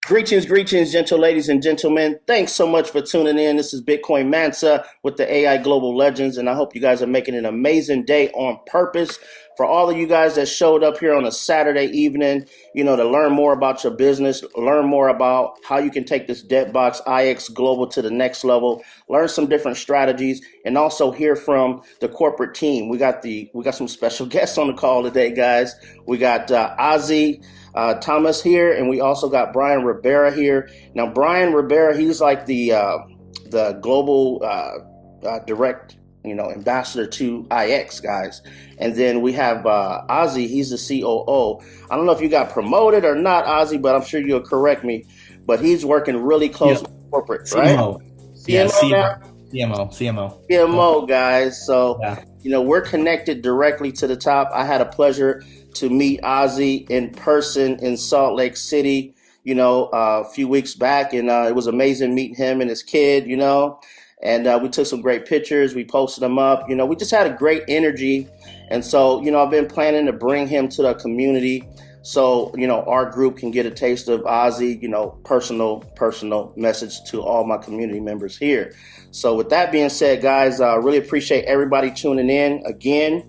Greetings, gentle ladies and gentlemen. Thanks so much for tuning in. This is Bitcoin Mansa with the AI Global Legends, and I hope you guys are making an amazing day on purpose. For all of you guys that showed up here on a Saturday evening, to learn more about your business, learn more about how you can take this Debtbox IX Global to the next level, learn some different strategies, and also hear from the corporate team. We got some special guests on the call today, guys. We got Ozzie Thomas here, and we also got Bryan Rivera here. Now, Bryan Rivera, he's like the global direct, ambassador to IX, guys. And then we have Ozzie, he's the COO. I don't know if you got promoted or not, Ozzie, but I'm sure you'll correct me. But he's working really close with corporate, CMO. right? Yeah, CMO now? CMO, guys. So, we're connected directly to the top. I had a pleasure to meet Ozzie in person in Salt Lake City, a few weeks back. And it was amazing meeting him and his kid, and we took some great pictures. We posted them up. We just had a great energy. And so, I've been planning to bring him to the community so, our group can get a taste of Ozzie, personal message to all my community members here. So with that being said, guys, I really appreciate everybody tuning in again.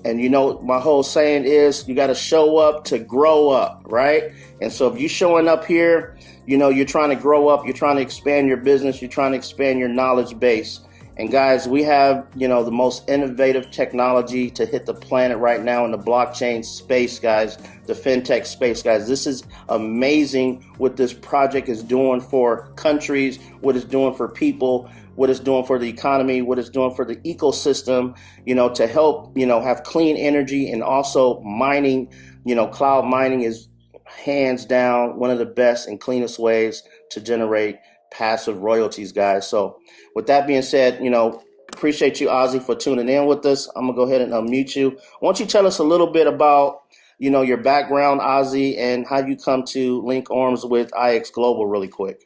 And, my whole saying is you got to show up to grow up, right? And so if you're showing up here, you're trying to grow up, you're trying to expand your business, you're trying to expand your knowledge base. And guys, we have, the most innovative technology to hit the planet right now in the blockchain space, guys, the fintech space, guys. This is amazing what this project is doing for countries, what it's doing for people, what it's doing for the economy, what it's doing for the ecosystem, to help, have clean energy, and also mining, cloud mining is hands down one of the best and cleanest ways to generate passive royalties, guys. So with that being said, appreciate you, Ozzie, for tuning in with us. I'm gonna go ahead and unmute you. Why don't you tell us a little bit about, your background, Ozzie, and how you come to link arms with IX Global really quick?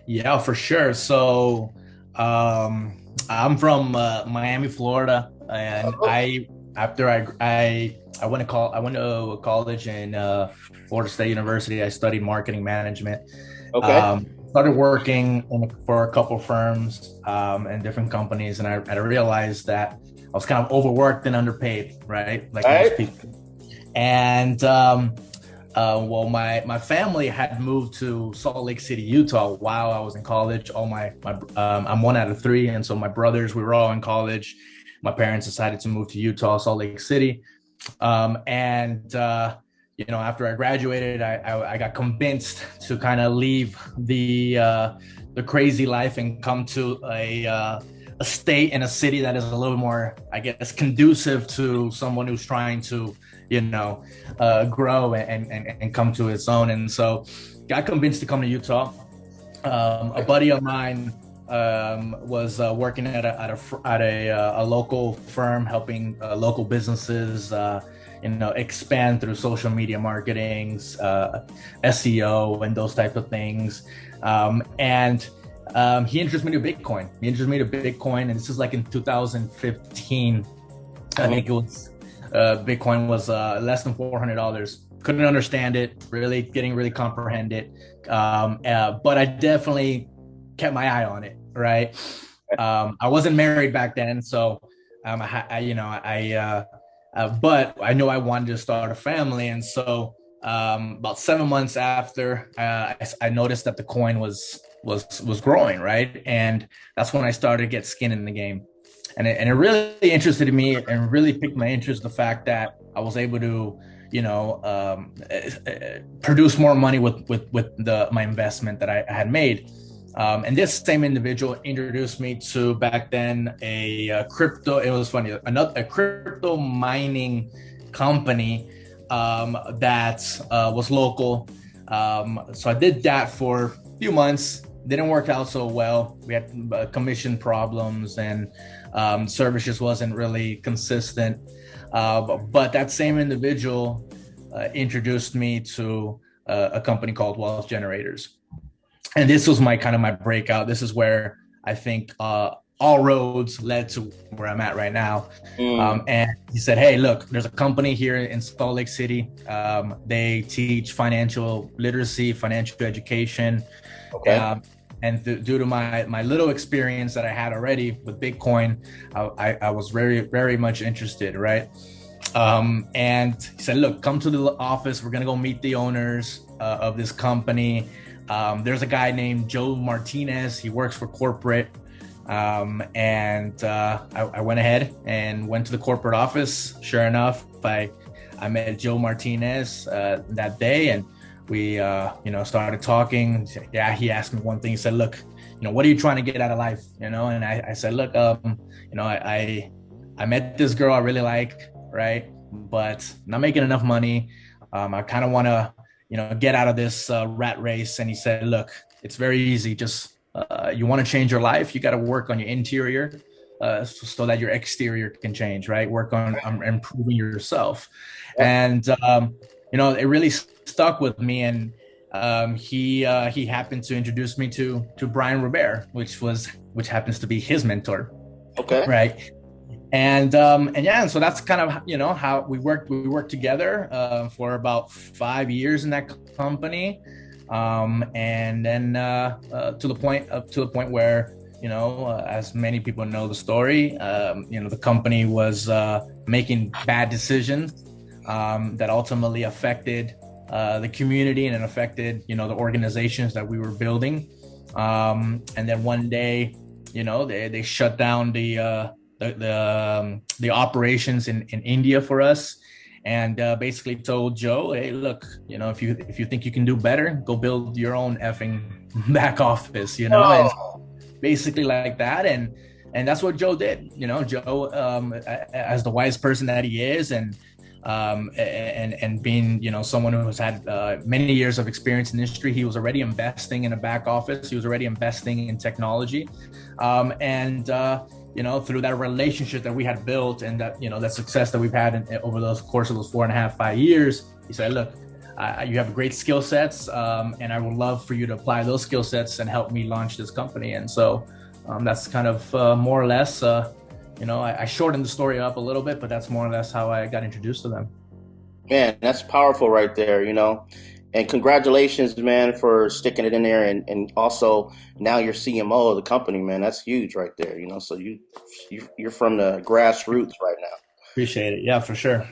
Yeah, for sure. So I'm from Miami, Florida, and I went to college in Florida State University. I studied marketing management. Okay. Started working for a couple firms and different companies, and I realized that I was kind of overworked and underpaid, right? Like most people. And well, my family had moved to Salt Lake City, Utah, while I was in college. I'm one out of three, and so my brothers, we were all in college. My parents decided to move to Utah, Salt Lake City, after I graduated, I got convinced to kind of leave the crazy life and come to a state and a city that is a little more, I guess, conducive to someone who's trying to, grow and come to its own. And so got convinced to come to Utah. A buddy of mine was working at a local firm, helping local businesses expand through social media marketing, SEO, and those type of things. He introduced me to Bitcoin. And this is like in 2015. I think it was Bitcoin was less than $400. Couldn't understand it, didn't really comprehend it. But I definitely kept my eye on it, right? I wasn't married back then, so but I knew I wanted to start a family. And so about 7 months after, I noticed that the coin was growing, right? And that's when I started to get skin in the game. And it really interested me and really piqued my interest, the fact that I was able to, produce more money with my investment that I had made. And this same individual introduced me to, back then, a crypto. It was funny, a crypto mining company that was local. So I did that for a few months. Didn't work out so well. We had commission problems, and service just wasn't really consistent. But that same individual introduced me to a company called Wealth Generators. And this was my breakout. This is where I think all roads led to where I'm at right now. Mm, And he said, "Hey, look, there's a company here in Salt Lake City. They teach financial literacy, financial education, okay. um, and due to my little experience that I had already with Bitcoin, I was very much interested, right? And he said, "Look, come to the office. We're gonna go meet the owners of this company. There's a guy named Joe Martinez. He works for corporate." I went ahead and went to the corporate office. Sure enough, I met Joe Martinez that day, and we started talking. Yeah, he asked me one thing. He said, "Look, what are you trying to get out of life?" And I said, "Look, I met this girl I really like, right? But not making enough money. I kind of want to, get out of this rat race." And he said, "Look, it's very easy. Just you want to change your life, you got to work on your interior so that your exterior can change, right? Work on improving yourself." Yep. And it really stuck with me. And he happened to introduce me to Bryan Robert, which happens to be his mentor, Okay. right? And yeah, and so that's kind of how we worked together for about 5 years in that company. And then to the point where as many people know the story, the company was making bad decisions that ultimately affected the community, and it affected the organizations that we were building. And then one day, they shut down the operations in India for us, and basically told Joe, "Hey, look, if you think you can do better, go build your own effing back office," and Oh, basically like that. And that's what Joe did. Joe, as the wise person that he is, and being someone who has had many years of experience in the industry, he was already investing in a back office. He was already investing in technology, and through that relationship that we had built, and that success that we've had over the course of those 4.5, 5 years, he said, "Look, you have great skill sets, and I would love for you to apply those skill sets and help me launch this company." And so that's kind of more or less, I shortened the story up a little bit, but that's more or less how I got introduced to them. man, that's powerful right there. And congratulations, man, for sticking it in there, and also now you're CMO of the company, man. That's huge right there. So you're from the grassroots right now. Appreciate it. Yeah, for sure.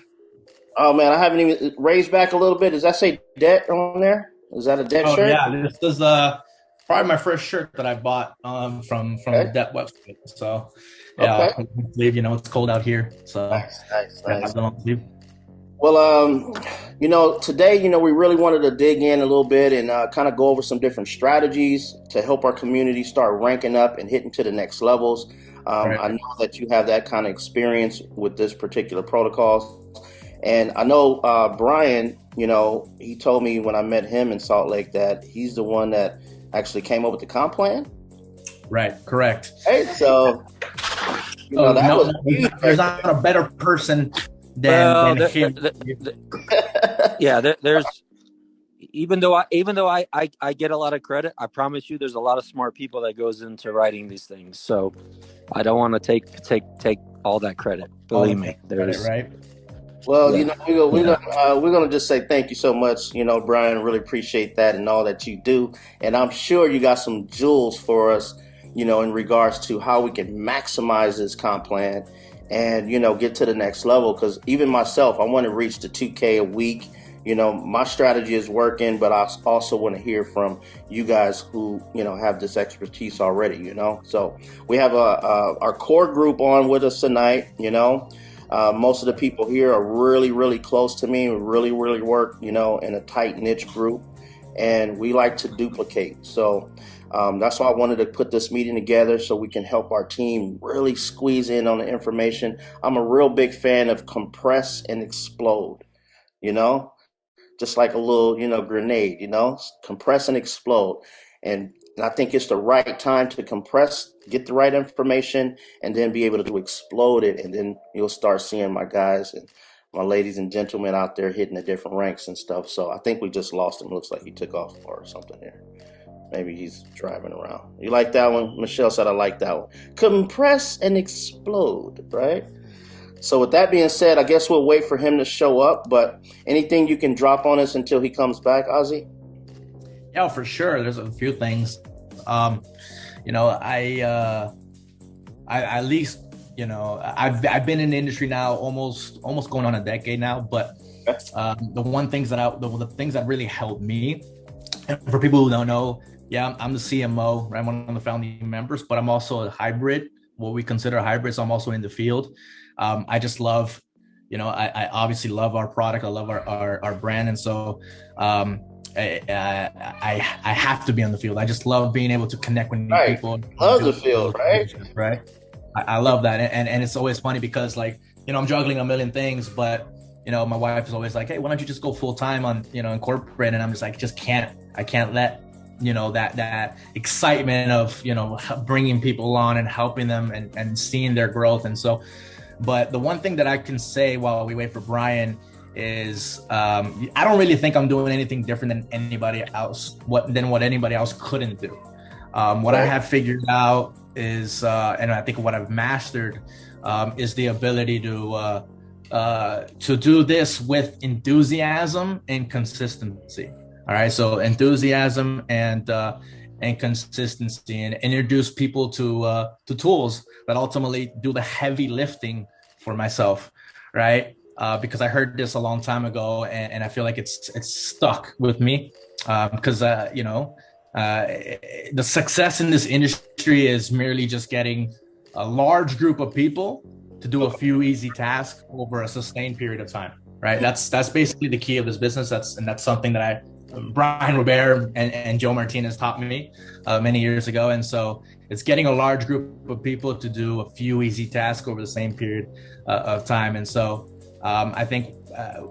Oh man, I haven't even raised back a little bit. Does that say debt on there? Is that a debt Oh shirt? yeah, this is probably my first shirt that I bought from the Okay. Debt website. So Okay. yeah, sleeve. It's cold out here, so Nice, nice, I have nice. the long sleeve. Well, today, we really wanted to dig in a little bit and kind of go over some different strategies to help our community start ranking up and hitting to the next levels. I Right. know that you have that kind of experience with this particular protocol. And I know Bryan, he told me when I met him in Salt Lake that he's the one that actually came up with the comp plan. Right. Correct. Right. So, Oh that no, was no, huge there's right not a better person Well, than him. there. yeah, there's even though I get a lot of credit, I promise you, there's a lot of smart people that goes into writing these things. So I don't want to take all that credit. All Believe the me, credit, there's right? Well, yeah, yeah. we're gonna just say thank you so much, Bryan. Really appreciate that and all that you do, and I'm sure you got some jewels for us, in regards to how we can maximize this comp plan and get to the next level. Because even myself, I want to reach the 2K a week. My strategy is working, but I also want to hear from you guys who have this expertise already. So we have our core group on with us tonight. Most of the people here are really, really close to me. We really, really work, in a tight niche group, and we like to duplicate. So that's why I wanted to put this meeting together so we can help our team really squeeze in on the information. I'm a real big fan of compress and explode, you know, just like a little, grenade, compress and explode. And I think it's the right time to compress, get the right information, and then be able to explode it. And then you'll start seeing my guys and my ladies and gentlemen out there hitting the different ranks and stuff. So I think we just lost him. Looks like he took off or something here. Maybe he's driving around. You like that one? Michelle said I like that one. Compress and explode, right? So with that being said, I guess we'll wait for him to show up. But anything you can drop on us until he comes back, Ozzie? Yeah, for sure. There's a few things. You know, I at least, you know, I've been in the industry now almost going on a decade now. But the things that really helped me, and for people who don't know, yeah, I'm the CMO, right? I'm one of the founding members, but I'm also a hybrid, what we consider a hybrid. So I'm also in the field. I just love, you know, I obviously love our product. I love our brand. And so I have to be on the field. I just love being able to connect with new people. Love the field, right? Right. I love that. And it's always funny because, like, you know, I'm juggling a million things, but, you know, my wife is always like, hey, why don't you just go full time on, you know, in corporate? And I'm just like, I can't let, you know, that excitement of, you know, bringing people on and helping them and seeing their growth. And so, but the one thing that I can say while we wait for Bryan is I don't really think I'm doing anything different than anybody else, what anybody else couldn't do. What I have figured out is, and I think what I've mastered is the ability to do this with enthusiasm and consistency. All right, so enthusiasm and consistency, and introduce people to tools that ultimately do the heavy lifting for myself, right? Because I heard this a long time ago, and I feel like it's stuck with me because you know, the success in this industry is merely just getting a large group of people to do a few easy tasks over a sustained period of time, right? That's basically the key of this business. That's something that Brian Robert and Joe Martinez taught me many years ago. And so it's getting a large group of people to do a few easy tasks over the same period of time. And so I think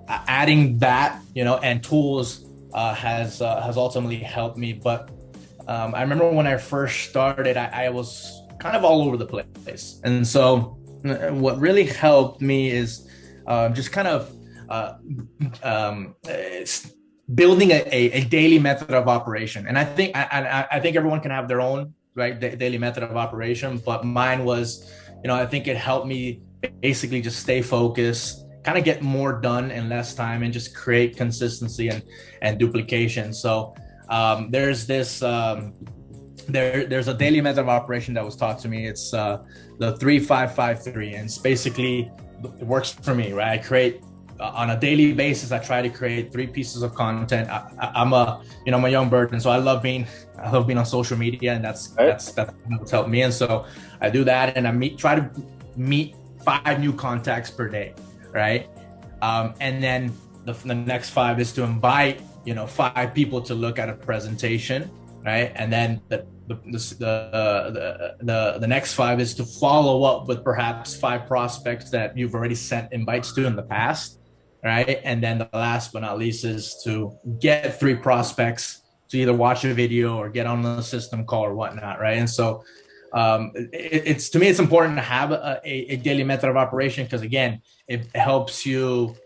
adding that, you know, and tools has ultimately helped me. But I remember when I first started, I was kind of all over the place. And so what really helped me is just kind of building a daily method of operation. And I think everyone can have their own, right, daily method of operation, but mine was, you know, I think it helped me basically just stay focused, kind of get more done in less time, and just create consistency and duplication. So there's this there's a daily method of operation that was taught to me. It's the 3-5-5-3, and it's basically, it works for me, right? I create on a daily basis. I try to create 3 pieces of content. I'm a young bird, and so I love being on social media, and that's what's helped me. And so I do that, and I try to meet 5 new contacts per day, right? And then the next 5 is to invite, you know, 5 people to look at a presentation, right? And then the next 5 is to follow up with perhaps 5 prospects that you've already sent invites to in the past, right? And then the last but not least is to get 3 prospects to either watch a video or get on the system call or whatnot, right? And so it's to me, it's important to have a daily method of operation, because again, it helps you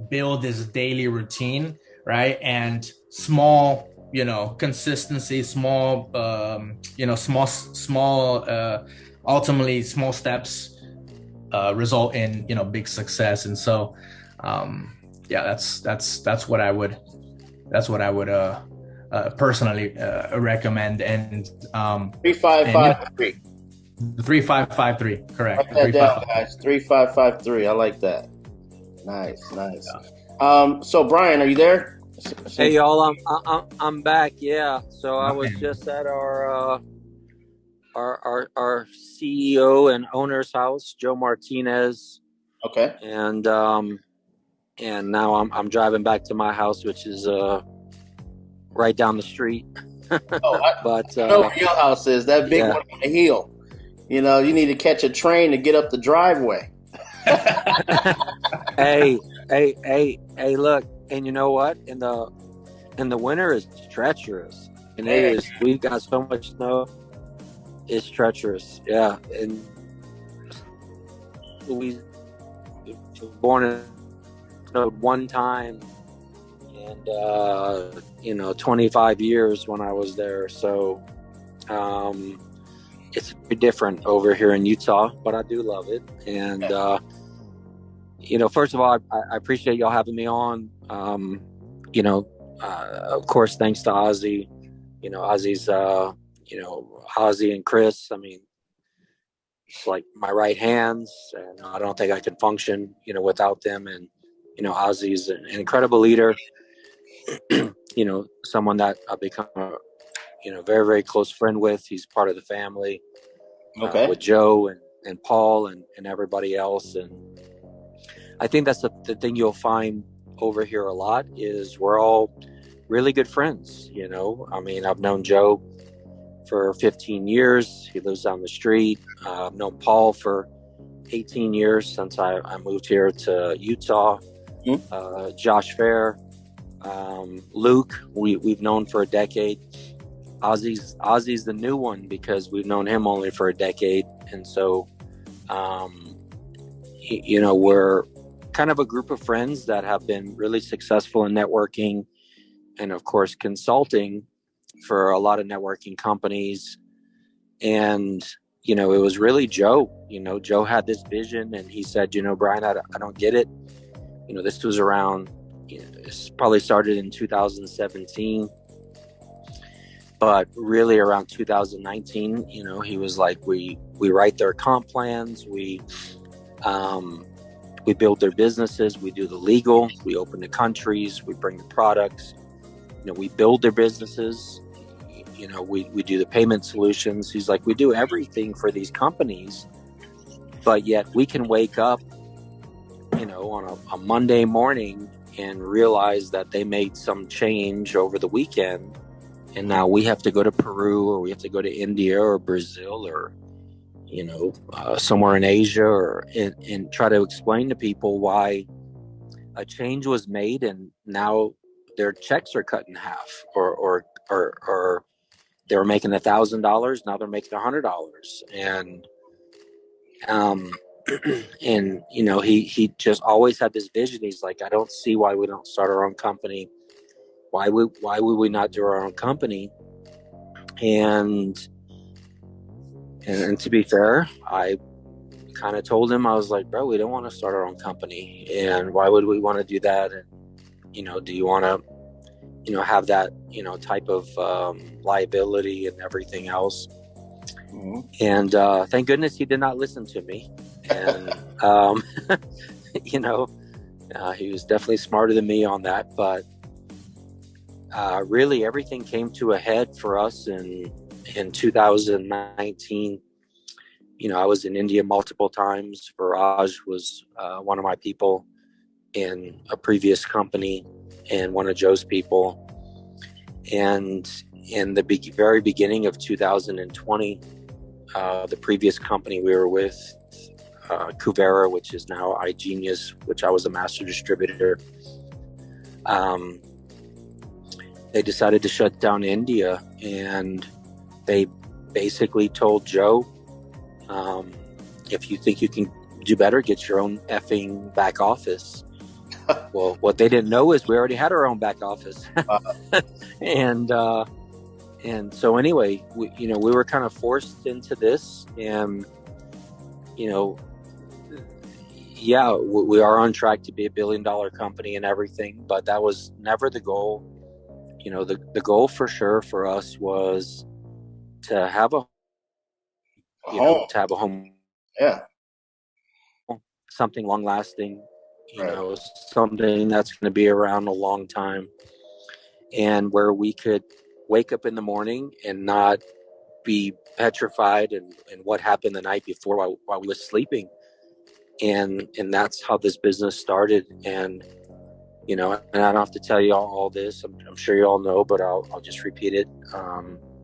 build this daily routine, right? And small, you know, consistency, small, ultimately small steps result in, you know, big success. And so, yeah, that's what I would personally recommend. And 3-5-5-3. The 3-5-5-3, correct. Write that down, guys. 3-5-5-3. I like that. Nice. Yeah. So Bryan, are you there? Hey y'all, I'm back. Yeah. So I was just at our CEO and owner's house, Joe Martinez. Okay. And now I'm driving back to my house, which is right down the street. But I know where your house is. That big one on the hill. You know, you need to catch a train to get up the driveway. Hey, look, and you know what? In the winter is treacherous. And we've got so much snow. It's treacherous. Yeah. And we were born in snow one time and 25 years when I was there. So it's very different over here in Utah, but I do love it. And first of all, I appreciate y'all having me on. Of course, thanks to Ozzie. Ozzie's Ozzie and Chris. I mean, it's like my right hands, and I don't think I could function without them. And Ozzie's an incredible leader. Someone that I've become a very, very close friend with. He's part of the family. Okay. With Joe and Paul and everybody else. And I think that's the thing you'll find over here a lot is we're all really good friends. I mean, I've known Joe for 15 years. He lives down the street. I've known Paul for 18 years since I moved here to Utah. Josh Fair, Luke, we've known for a decade. Ozzie's the new one because we've known him only for a decade. And so, we're kind of a group of friends that have been really successful in networking and, of course, consulting for a lot of networking companies. And, it was really Joe. Joe had this vision and he said, Bryan, I don't get it. This was around, this probably started in 2017. But really around 2019, he was like, we write their comp plans, we build their businesses, we do the legal, we open the countries, we bring the products, we build their businesses, we do the payment solutions. He's like, we do everything for these companies, but yet we can wake up, on a Monday morning and realize that they made some change over the weekend. And now we have to go to Peru or we have to go to India or Brazil or, somewhere in Asia and try to explain to people why a change was made and now their checks are cut in half or they were making $1,000. Now they're making $100. And, he just always had this vision. He's like, I don't see why we don't start our own company. Why would we not do our own company? And to be fair, I kind of told him, I was like, bro, we don't want to start our own company. And why would we want to do that? And, do you want to, have that, type of liability and everything else? Mm-hmm. And thank goodness he did not listen to me. And, he was definitely smarter than me on that. But really everything came to a head for us in 2019. I was in India multiple times. Viraj was one of my people in a previous company and one of Joe's people. And in the very beginning of 2020, the previous company we were with, Kuvera, which is now iGenius, which I was a master distributor, they decided to shut down India, and they basically told Joe, if you think you can do better, get your own effing back office. Well, what they didn't know is we already had our own back office. And so anyway, we were kind of forced into this, and, yeah, we are on track to be $1 billion company and everything, but that was never the goal. The goal for sure for us was to have a home. Yeah. Something long lasting, Right. Something that's going to be around a long time, and where we could wake up in the morning and not be petrified and what happened the night before while we were sleeping. And that's how this business started. And, and I don't have to tell you all this. I'm sure you all know, but I'll just repeat it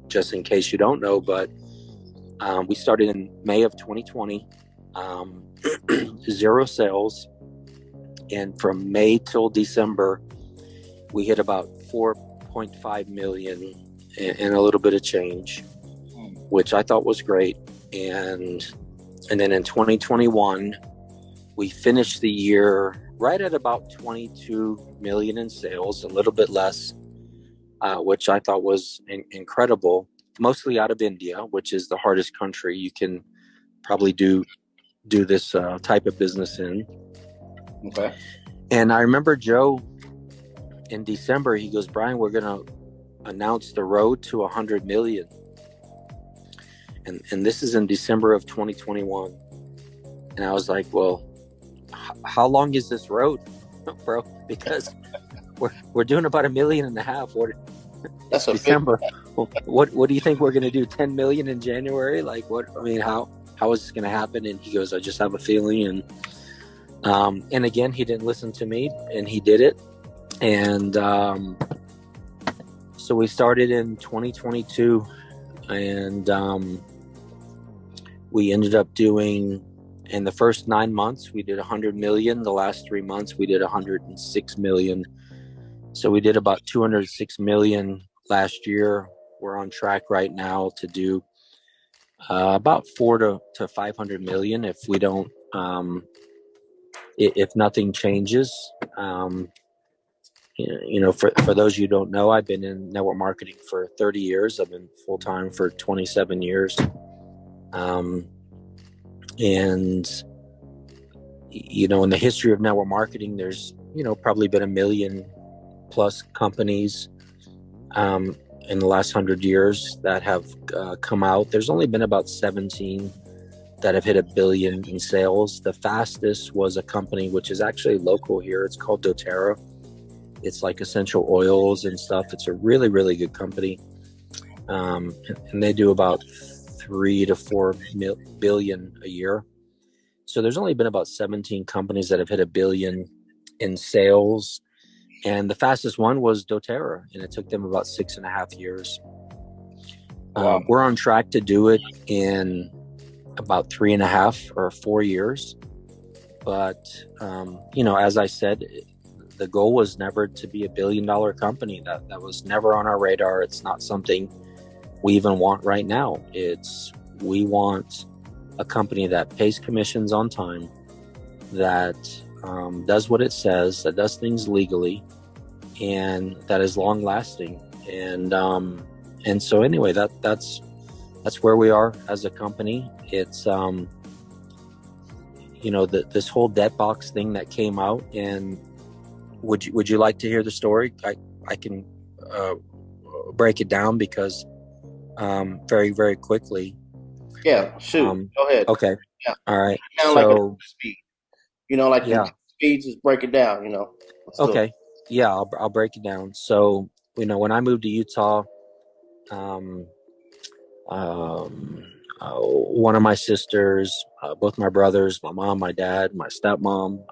just in case you don't know. But we started in May of 2020, 0 sales. And from May till December, we hit about 4.5 million and a little bit of change, which I thought was great. And then in 2021, we finished the year right at about 22 million in sales, a little bit less, which I thought was incredible, mostly out of India, which is the hardest country you can probably do this type of business in. Okay. And I remember Joe in December, he goes, Bryan, we're going to announce the road to 100 million. And this is in December of 2021. And I was like, well, how long is this road, bro? Because we're doing about 1.5 million. That's a December. What do you think we're going to do? 10 million in January? Like what? I mean, how is this going to happen? And he goes, I just have a feeling. And again, he didn't listen to me, and he did it. And so we started in 2022, and we ended up doing, in the first 9 months, we did 100 million. The last 3 months, we did 106 million. So we did about 206 million last year. We're on track right now to do about 400 to 500 million if we don't, if nothing changes. For those you don't know, I've been in network marketing for 30 years. I've been full-time for 27 years. And, in the history of network marketing, there's, probably been 1 million plus companies in the last 100 years that have come out. There's only been about 17 that have hit 1 billion in sales. The fastest was a company which is actually local here. It's called doTERRA. It's like essential oils and stuff. It's a really, really good company. And they do about 3 to 4 billion a year. So there's only been about 17 companies that have hit 1 billion in sales. And the fastest one was doTERRA, and it took them about 6.5 years. Wow. We're on track to do it in about 3.5 or 4 years. But, as I said, the goal was never to be $1 billion company. That was never on our radar. It's not something we even want right now. We want a company that pays commissions on time, that does what it says, that does things legally, and that is long lasting. And so anyway, that's where we are as a company. It's this whole debt box thing that came out. And would you like to hear the story? I can break it down because very, very quickly. Yeah, shoot. Go ahead. Okay. Yeah. All right. Sound like a speed. Yeah. Speeds, just break it down. Let's do Okay. it. Yeah, I'll break it down. So, when I moved to Utah, one of my sisters, both my brothers, my mom, my dad, my stepmom,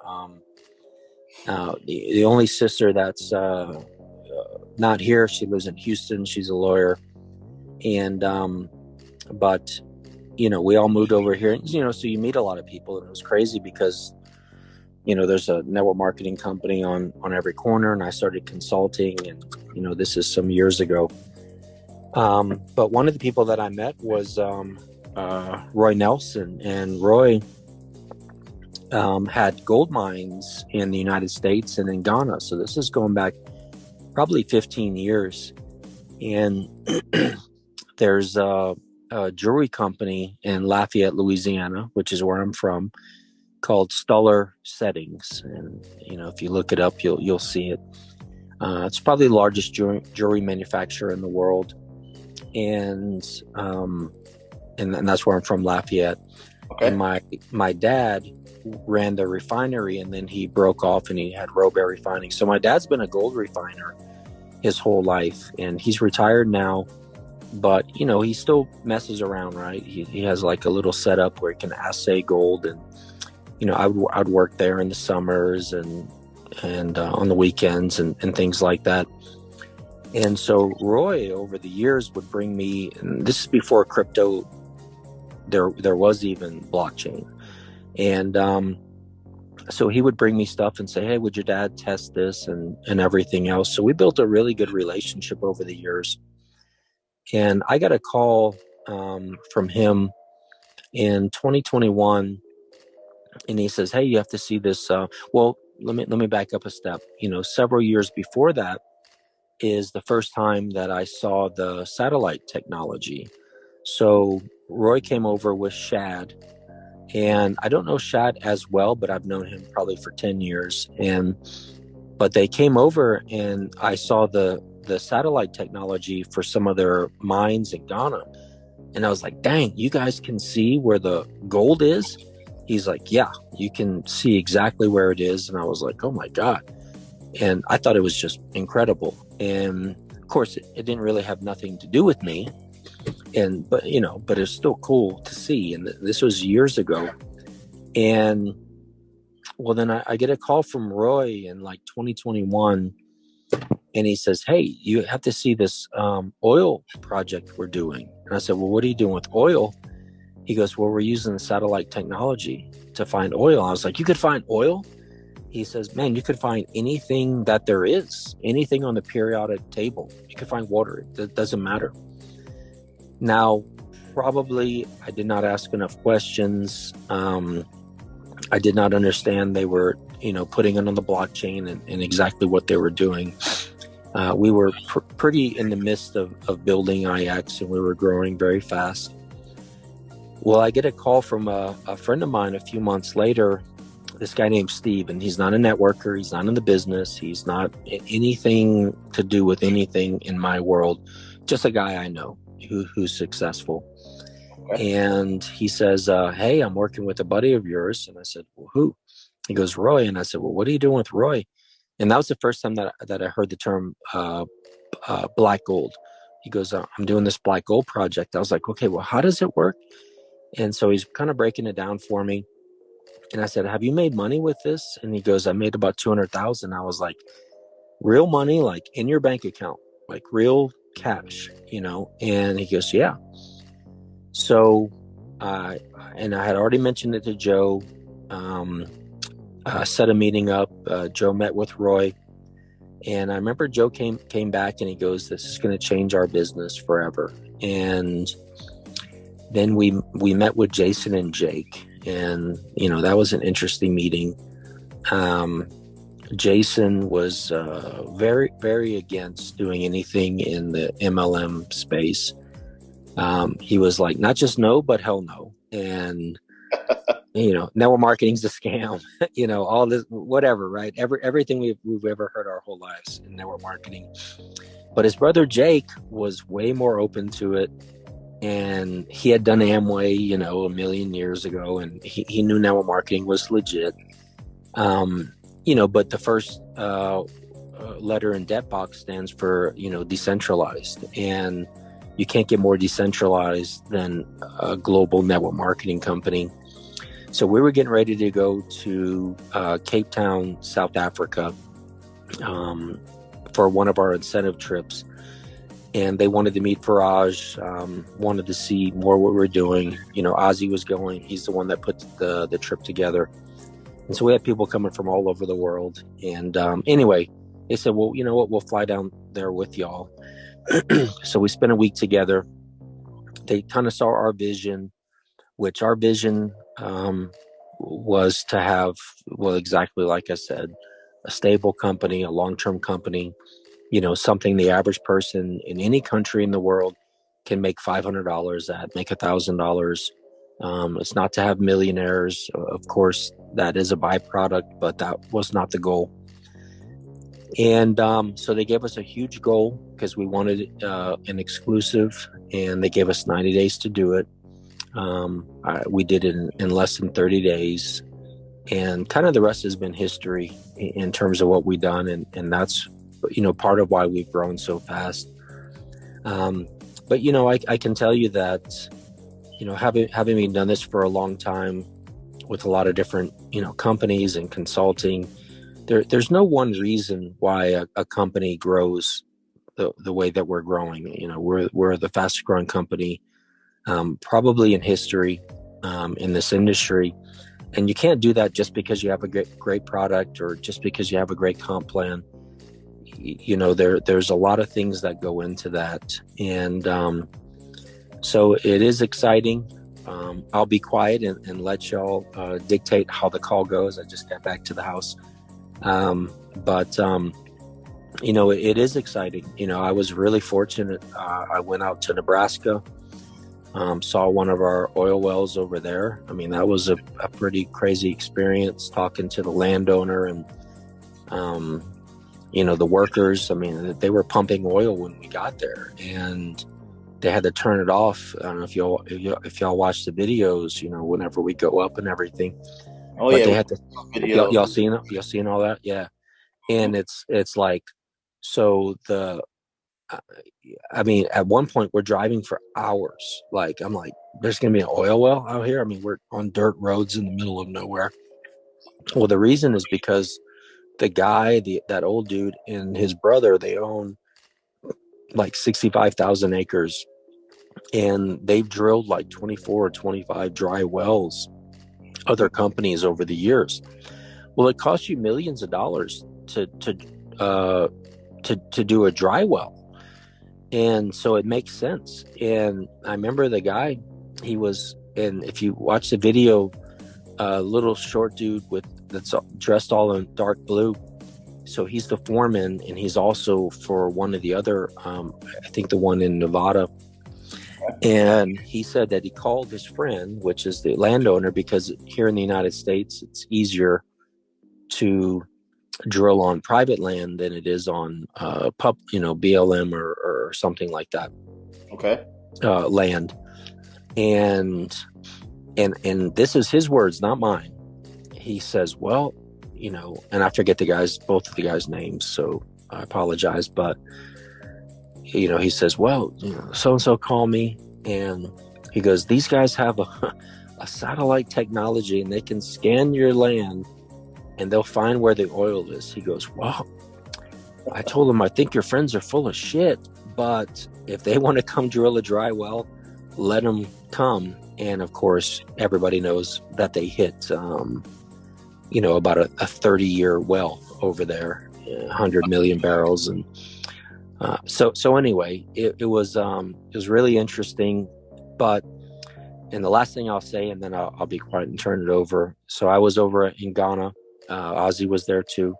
the only sister that's not here, she lives in Houston. She's a lawyer. And, but, we all moved over here, so you meet a lot of people, and it was crazy because, there's a network marketing company on every corner, and I started consulting, and, this is some years ago. But one of the people that I met was Roy Nelson, and Roy had gold mines in the United States and in Ghana. So this is going back probably 15 years. And there's a jewelry company in Lafayette, Louisiana, which is where I'm from, called Stuller Settings. And, if you look it up, you'll see it. It's probably the largest jewelry manufacturer in the world. And that's where I'm from, Lafayette. Okay. And my dad ran the refinery, and then he broke off and he had Robert Refining. So my dad's been a gold refiner his whole life, and he's retired now, but he still messes around, right? He has like a little setup where he can assay gold, and I'd work there in the summers and on the weekends and things like that. And so Roy over the years would bring me, and this is before crypto, there was even blockchain. And so he would bring me stuff and say, hey, would your dad test this and everything else? So we built a really good relationship over the years. And I got a call from him in 2021, and he says, hey, you have to see this. let me back up a step. Several years before that is the first time that I saw the satellite technology. So Roy came over with Shad, and I don't know Shad as well, but I've known him probably for 10 years. But they came over, and I saw the satellite technology for some of their mines in Ghana. And I was like, dang, you guys can see where the gold is? He's like, yeah, you can see exactly where it is. And I was like, oh my God. And I thought it was just incredible. And of course, it didn't really have nothing to do with me. But it's still cool to see. And this was years ago. And well, then I get a call from Roy in like 2021. And he says, hey, you have to see this oil project we're doing. And I said, well, what are you doing with oil? He goes, well, we're using the satellite technology to find oil. I was like, you could find oil? He says, man, you could find anything that there is, anything on the periodic table. You could find water. It doesn't matter. Now, probably I did not ask enough questions. I did not understand they were, putting it on the blockchain and exactly what they were doing. We were pretty in the midst of building IX, and we were growing very fast. Well, I get a call from a friend of mine a few months later, this guy named Steve, and he's not a networker. He's not in the business. He's not anything to do with anything in my world. Just a guy I know who's successful. Okay. And he says, hey, I'm working with a buddy of yours. And I said, well, who? He goes, Roy. And I said, well, what are you doing with Roy? And that was the first time that I heard the term black gold. He goes, I'm doing this black gold project. I was like, okay, well, how does it work? And so he's kind of breaking it down for me. And I said, have you made money with this? And he goes, I made about 200,000. I was like, real money, like in your bank account, like real cash, And he goes, yeah. So, and I had already mentioned it to Joe, set a meeting up. Joe met with Roy, and I remember Joe came back and he goes, this is going to change our business forever. And then we met with Jason and Jake, and, that was an interesting meeting. Jason was very, very against doing anything in the MLM space. He was like, not just no, but hell no. And, network marketing's a scam, all this, whatever, right? Everything we've ever heard our whole lives in network marketing. But his brother Jake was way more open to it. And he had done Amway, a million years ago, and he knew network marketing was legit. But the first letter in debt box stands for, decentralized. And you can't get more decentralized than a global network marketing company. So we were getting ready to go to Cape Town, South Africa, for one of our incentive trips. And they wanted to meet Faraj, wanted to see more what we're doing. Ozzie was going. He's the one that put the trip together. And so we had people coming from all over the world. And anyway, they said, well, you know what? We'll fly down there with y'all. So we spent a week together. They kind of saw our vision, which our vision was to have, well, exactly like I said, a stable company, a long-term company, something the average person in any country in the world can make $500 at, make $1,000. It's not to have millionaires. Of course, that is a byproduct, but that was not the goal. And so they gave us a huge goal because we wanted an exclusive, and they gave us 90 days to do it. We did it in less than 30 days. And kind of the rest has been history in terms of what we've done. And that's, part of why we've grown so fast. But, I can tell you that, having been done this for a long time with a lot of different, companies and consulting, there's no one reason why a company grows the way that we're growing. We're the fastest growing company, probably in history, in this industry. And you can't do that just because you have a great product or just because you have a great comp plan. There's a lot of things that go into that. And so it is exciting. I'll be quiet and let y'all dictate how the call goes. I just got back to the house. But it is exciting. I was really fortunate. I went out to Nebraska, saw one of our oil wells over there. I mean, that was a pretty crazy experience, talking to the landowner and, the workers. I mean, they were pumping oil when we got there, and they had to turn it off. I don't know if y'all watch the videos, whenever we go up and everything. Oh, but yeah, they had to. video. Y'all seen it? Y'all seen all that? Yeah. And it's like, so I mean, at one point we're driving for hours. Like, I'm like, there's going to be an oil well out here. I mean, we're on dirt roads in the middle of nowhere. Well, the reason is because the guy, that old dude, and his brother, they own like 65,000 acres, and they've drilled like 24 or 25 dry wells, other companies, over the years. Well, it costs you millions of dollars to do a dry well. And so it makes sense. And I remember the guy, and if you watch the video, little short dude that's dressed all in dark blue. So he's the foreman, and he's also for one of the other, I think the one in Nevada. And he said that he called his friend, which is the landowner, because here in the United States, it's easier to drill on private land than it is on BLM or something like that. Okay. Land. And this is his words, not mine. He says, well, and I forget both of the guys' names, so I apologize, but he says, well, so-and-so called me, and he goes, these guys have a satellite technology, and they can scan your land and they'll find where the oil is. He goes, well, I told him, I think your friends are full of shit, but if they want to come drill a dry well, let them come. And of course, everybody knows that they hit, about a 30-year well over there, 100 million barrels. And so anyway, it was really interesting. And the last thing I'll say, and then I'll be quiet and turn it over. So I was over in Ghana. Ozzie was there too.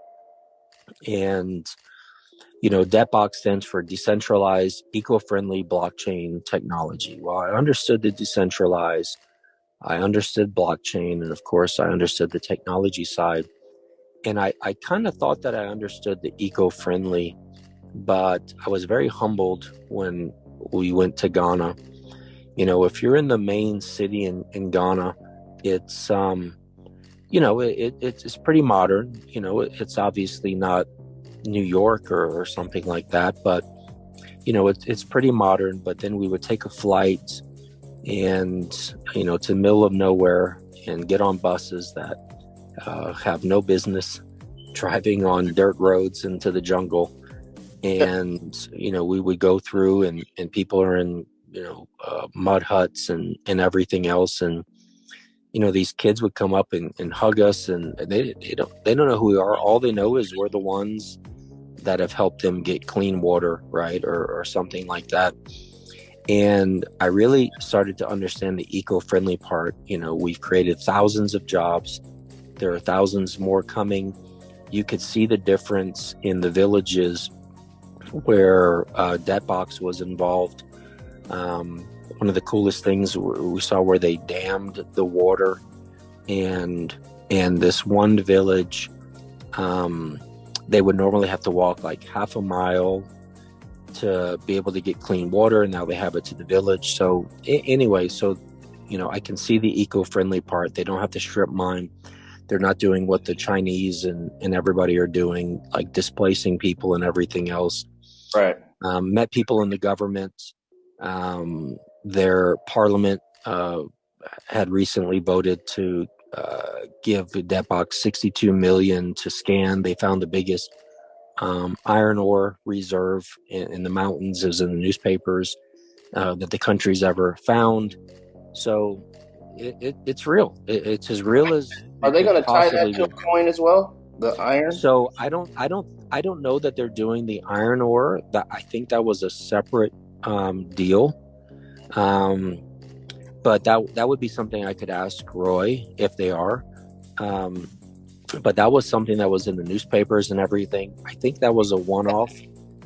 And, DEBOX stands for Decentralized Eco-Friendly Blockchain Technology. Well, I understood the decentralized, I understood blockchain, and of course I understood the technology side. And I kind of thought that I understood the eco-friendly, but I was very humbled when we went to Ghana. If you're in the main city in Ghana, it's it's pretty modern. It's obviously not New York or something like that, but it's pretty modern. But then we would take a flight and to the middle of nowhere and get on buses that have no business driving on dirt roads into the jungle. And we would go through and people are in mud huts and everything else, and these kids would come up and hug us, and they don't know who we are. All they know is we're the ones that have helped them get clean water, right, or something like that. And I really started to understand the eco-friendly part. We've created thousands of jobs. There are thousands more coming. You could see the difference in the villages where DebtBox was involved. One of the coolest things we saw where they dammed the water, and this one village, they would normally have to walk like half a mile to be able to get clean water, and now they have it to the village. So anyway, I can see the eco-friendly part. They don't have to strip mine. They're not doing what the Chinese and everybody are doing, like displacing people and everything else. Right. Met people in the government. Their parliament had recently voted to give DebtBox $62 million to scan. They found the biggest iron ore reserve in the mountains, as in the newspapers, that the country's ever found. So it's real. It's as real as. Are they going to tie that to a coin as well? The iron? So I don't know that they're doing the iron ore. That I think that was a separate deal. But that would be something I could ask Roy if they are. but that was something that was in the newspapers and everything. I think that was a one-off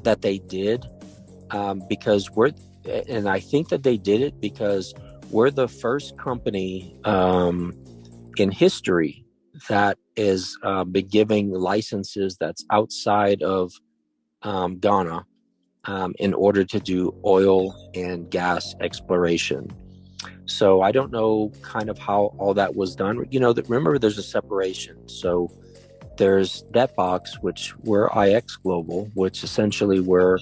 that they did, because and I think that they did it because we're the first company in history that is been giving licenses that's outside of Ghana in order to do oil and gas exploration. So I don't know kind of how all that was done. Remember, there's a separation. So there's BLOX, which we're IX Global, which essentially we're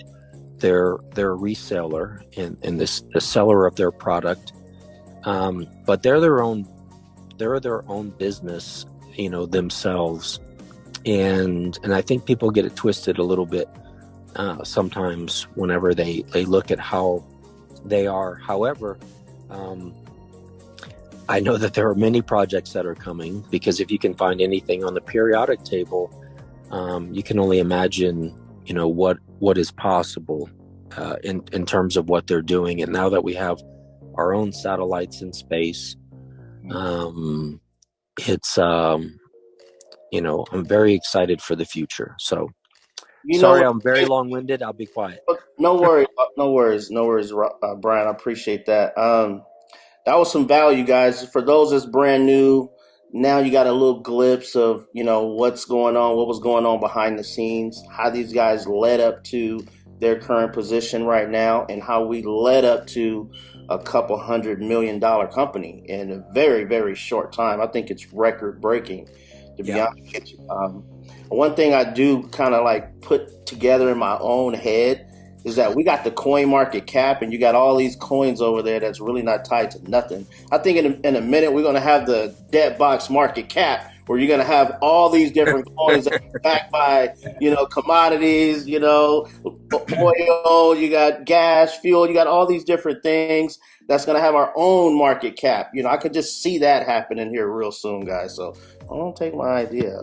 their reseller and the seller of their product. But they're their own business, themselves. And I think people get it twisted a little bit sometimes whenever they look at how they are. However, I know that there are many projects that are coming, because if you can find anything on the periodic table, you can only imagine, what is possible in terms of what they're doing. And now that we have our own satellites in space, it's I'm very excited for the future. So sorry, I'm very long-winded. I'll be quiet. No worries, Bryan. I appreciate that. That was some value, guys. For those that's brand new, now you got a little glimpse of, what's going on, what was going on behind the scenes, how these guys led up to their current position right now, and how we led up to a couple $100 million company in a very, very short time. I think it's record breaking, to be honest with you. One thing I do kind of like put together in my own head is that we got the coin market cap, and you got all these coins over there that's really not tied to nothing. I think in a minute we're going to have the debt box market cap, where you're going to have all these different coins that are backed by, commodities, oil, you got gas, fuel, you got all these different things that's going to have our own market cap. I could just see that happening here real soon, guys. So don't take my idea.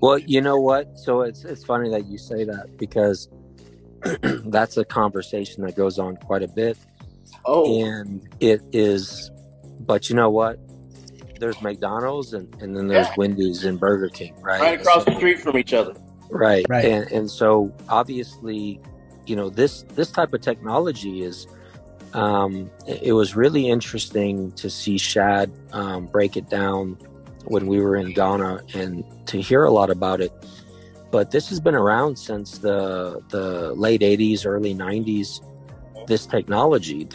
Well, you know what? So it's funny that you say that, because that's a conversation that goes on quite a bit. Oh, and it is. But you know what? There's McDonald's and then there's Wendy's and Burger King, right? Right across the street from each other. Right. And so obviously, this type of technology is. It was really interesting to see Shad break it down when we were in Ghana, and to hear a lot about it. But this has been around since the late 80s, early 90s, this technology,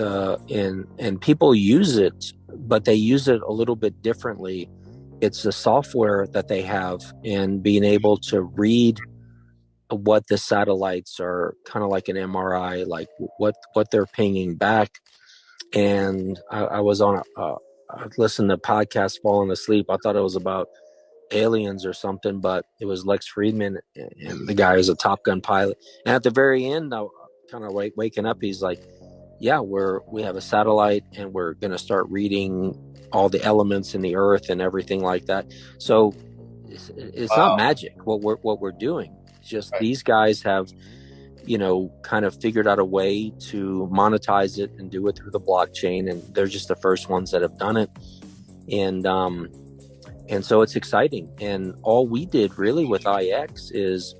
and people use it, but they use it a little bit differently. It's the software that they have, and being able to read what the satellites are, kind of like an MRI, like what they're pinging back. And I was on I listened to podcasts falling asleep. I thought it was about aliens or something, but it was Lex Friedman, and the guy is a Top Gun pilot. And at the very end, I kind of waking up, he's like, yeah, we have a satellite, and we're going to start reading all the elements in the earth and everything like that. So it's not magic what we're doing. It's just these guys have, kind of figured out a way to monetize it and do it through the blockchain, and they're just the first ones that have done it. And so it's exciting. And all we did really with IX is,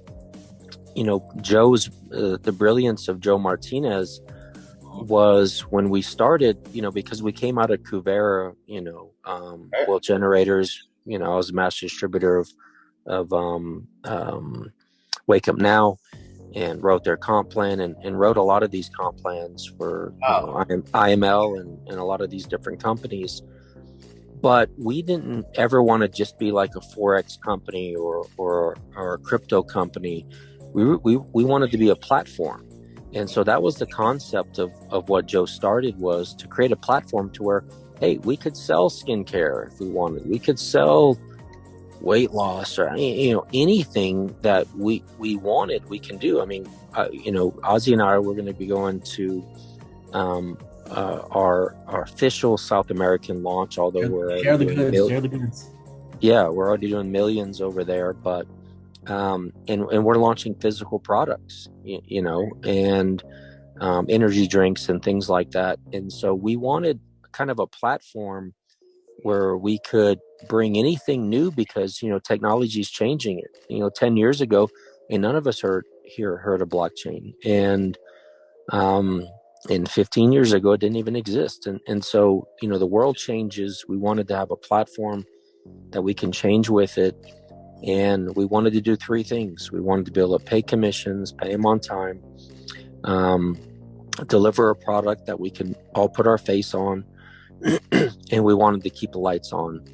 Joe's the brilliance of Joe Martinez was when we started, because we came out of Cuvera, well, generators, I was a master distributor of Wake Up Now, and wrote their comp plan and wrote a lot of these comp plans for IML and a lot of these different companies. But we didn't ever want to just be like a Forex company or a crypto company. We wanted to be a platform. And so that was the concept of what Joe started, was to create a platform to where, hey, we could sell skincare if we wanted. We could sell weight loss or anything that we wanted, we can do. I mean, Ozzie and I, we're going to be going to our official South American launch, although we're share the goods. Yeah, we're already doing millions over there, but and we're launching physical products, and energy drinks and things like that. And so we wanted kind of a platform where we could bring anything new because, technology is changing it. 10 years ago, and none of us heard of blockchain. And 15 years ago, it didn't even exist. And so, the world changes. We wanted to have a platform that we can change with it. And we wanted to do three things. We wanted to be able to pay commissions, pay them on time, deliver a product that we can all put our face on, and we wanted to keep the lights on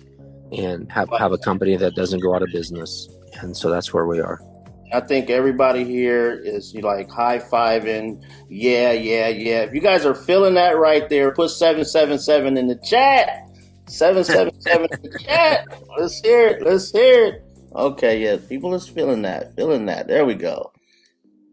and have a company that doesn't go out of business. And so that's where we are. I think everybody here is like high-fiving. Yeah. If you guys are feeling that right there, put 777 in the chat. 777 in the chat. Let's hear it. Okay, yeah, people is feeling that. There we go.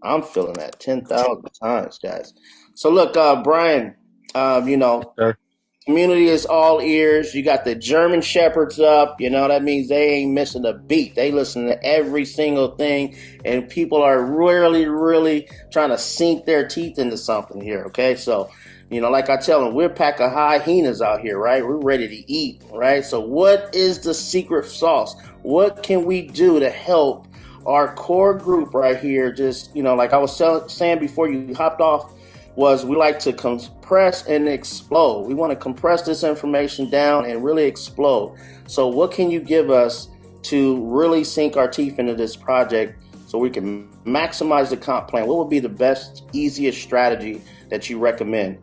I'm feeling that 10,000 times, guys. So look, Bryan, Sure. community is all ears. You got the German Shepherds up. That means they ain't missing a beat. They listen to every single thing, and people are really, really trying to sink their teeth into something here, okay? So, like I tell them, we're a pack of hyenas out here, right? We're ready to eat, right? So what is the secret sauce? What can we do to help our core group right here? Just, like I was saying before you hopped off, was we like to compress and explode. We want to compress this information down and really explode. So what can you give us to really sink our teeth into this project so we can maximize the comp plan? What would be the best, easiest strategy that you recommend,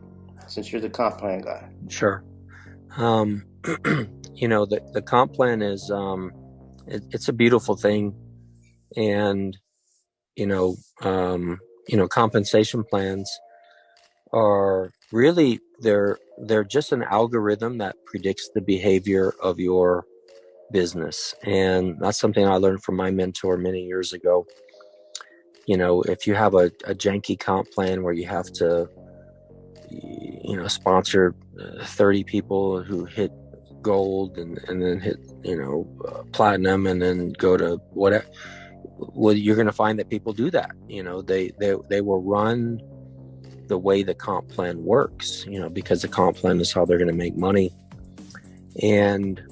since you're the comp plan guy? Sure. The comp plan is, it's a beautiful thing. And, compensation plans are really, they're just an algorithm that predicts the behavior of your business. And that's something I learned from my mentor many years ago. If you have a janky comp plan where you have to, sponsor 30 people who hit gold and then hit, platinum and then go to whatever, well, you're going to find that people do that. They will run the way the comp plan works, because the comp plan is how they're going to make money. And,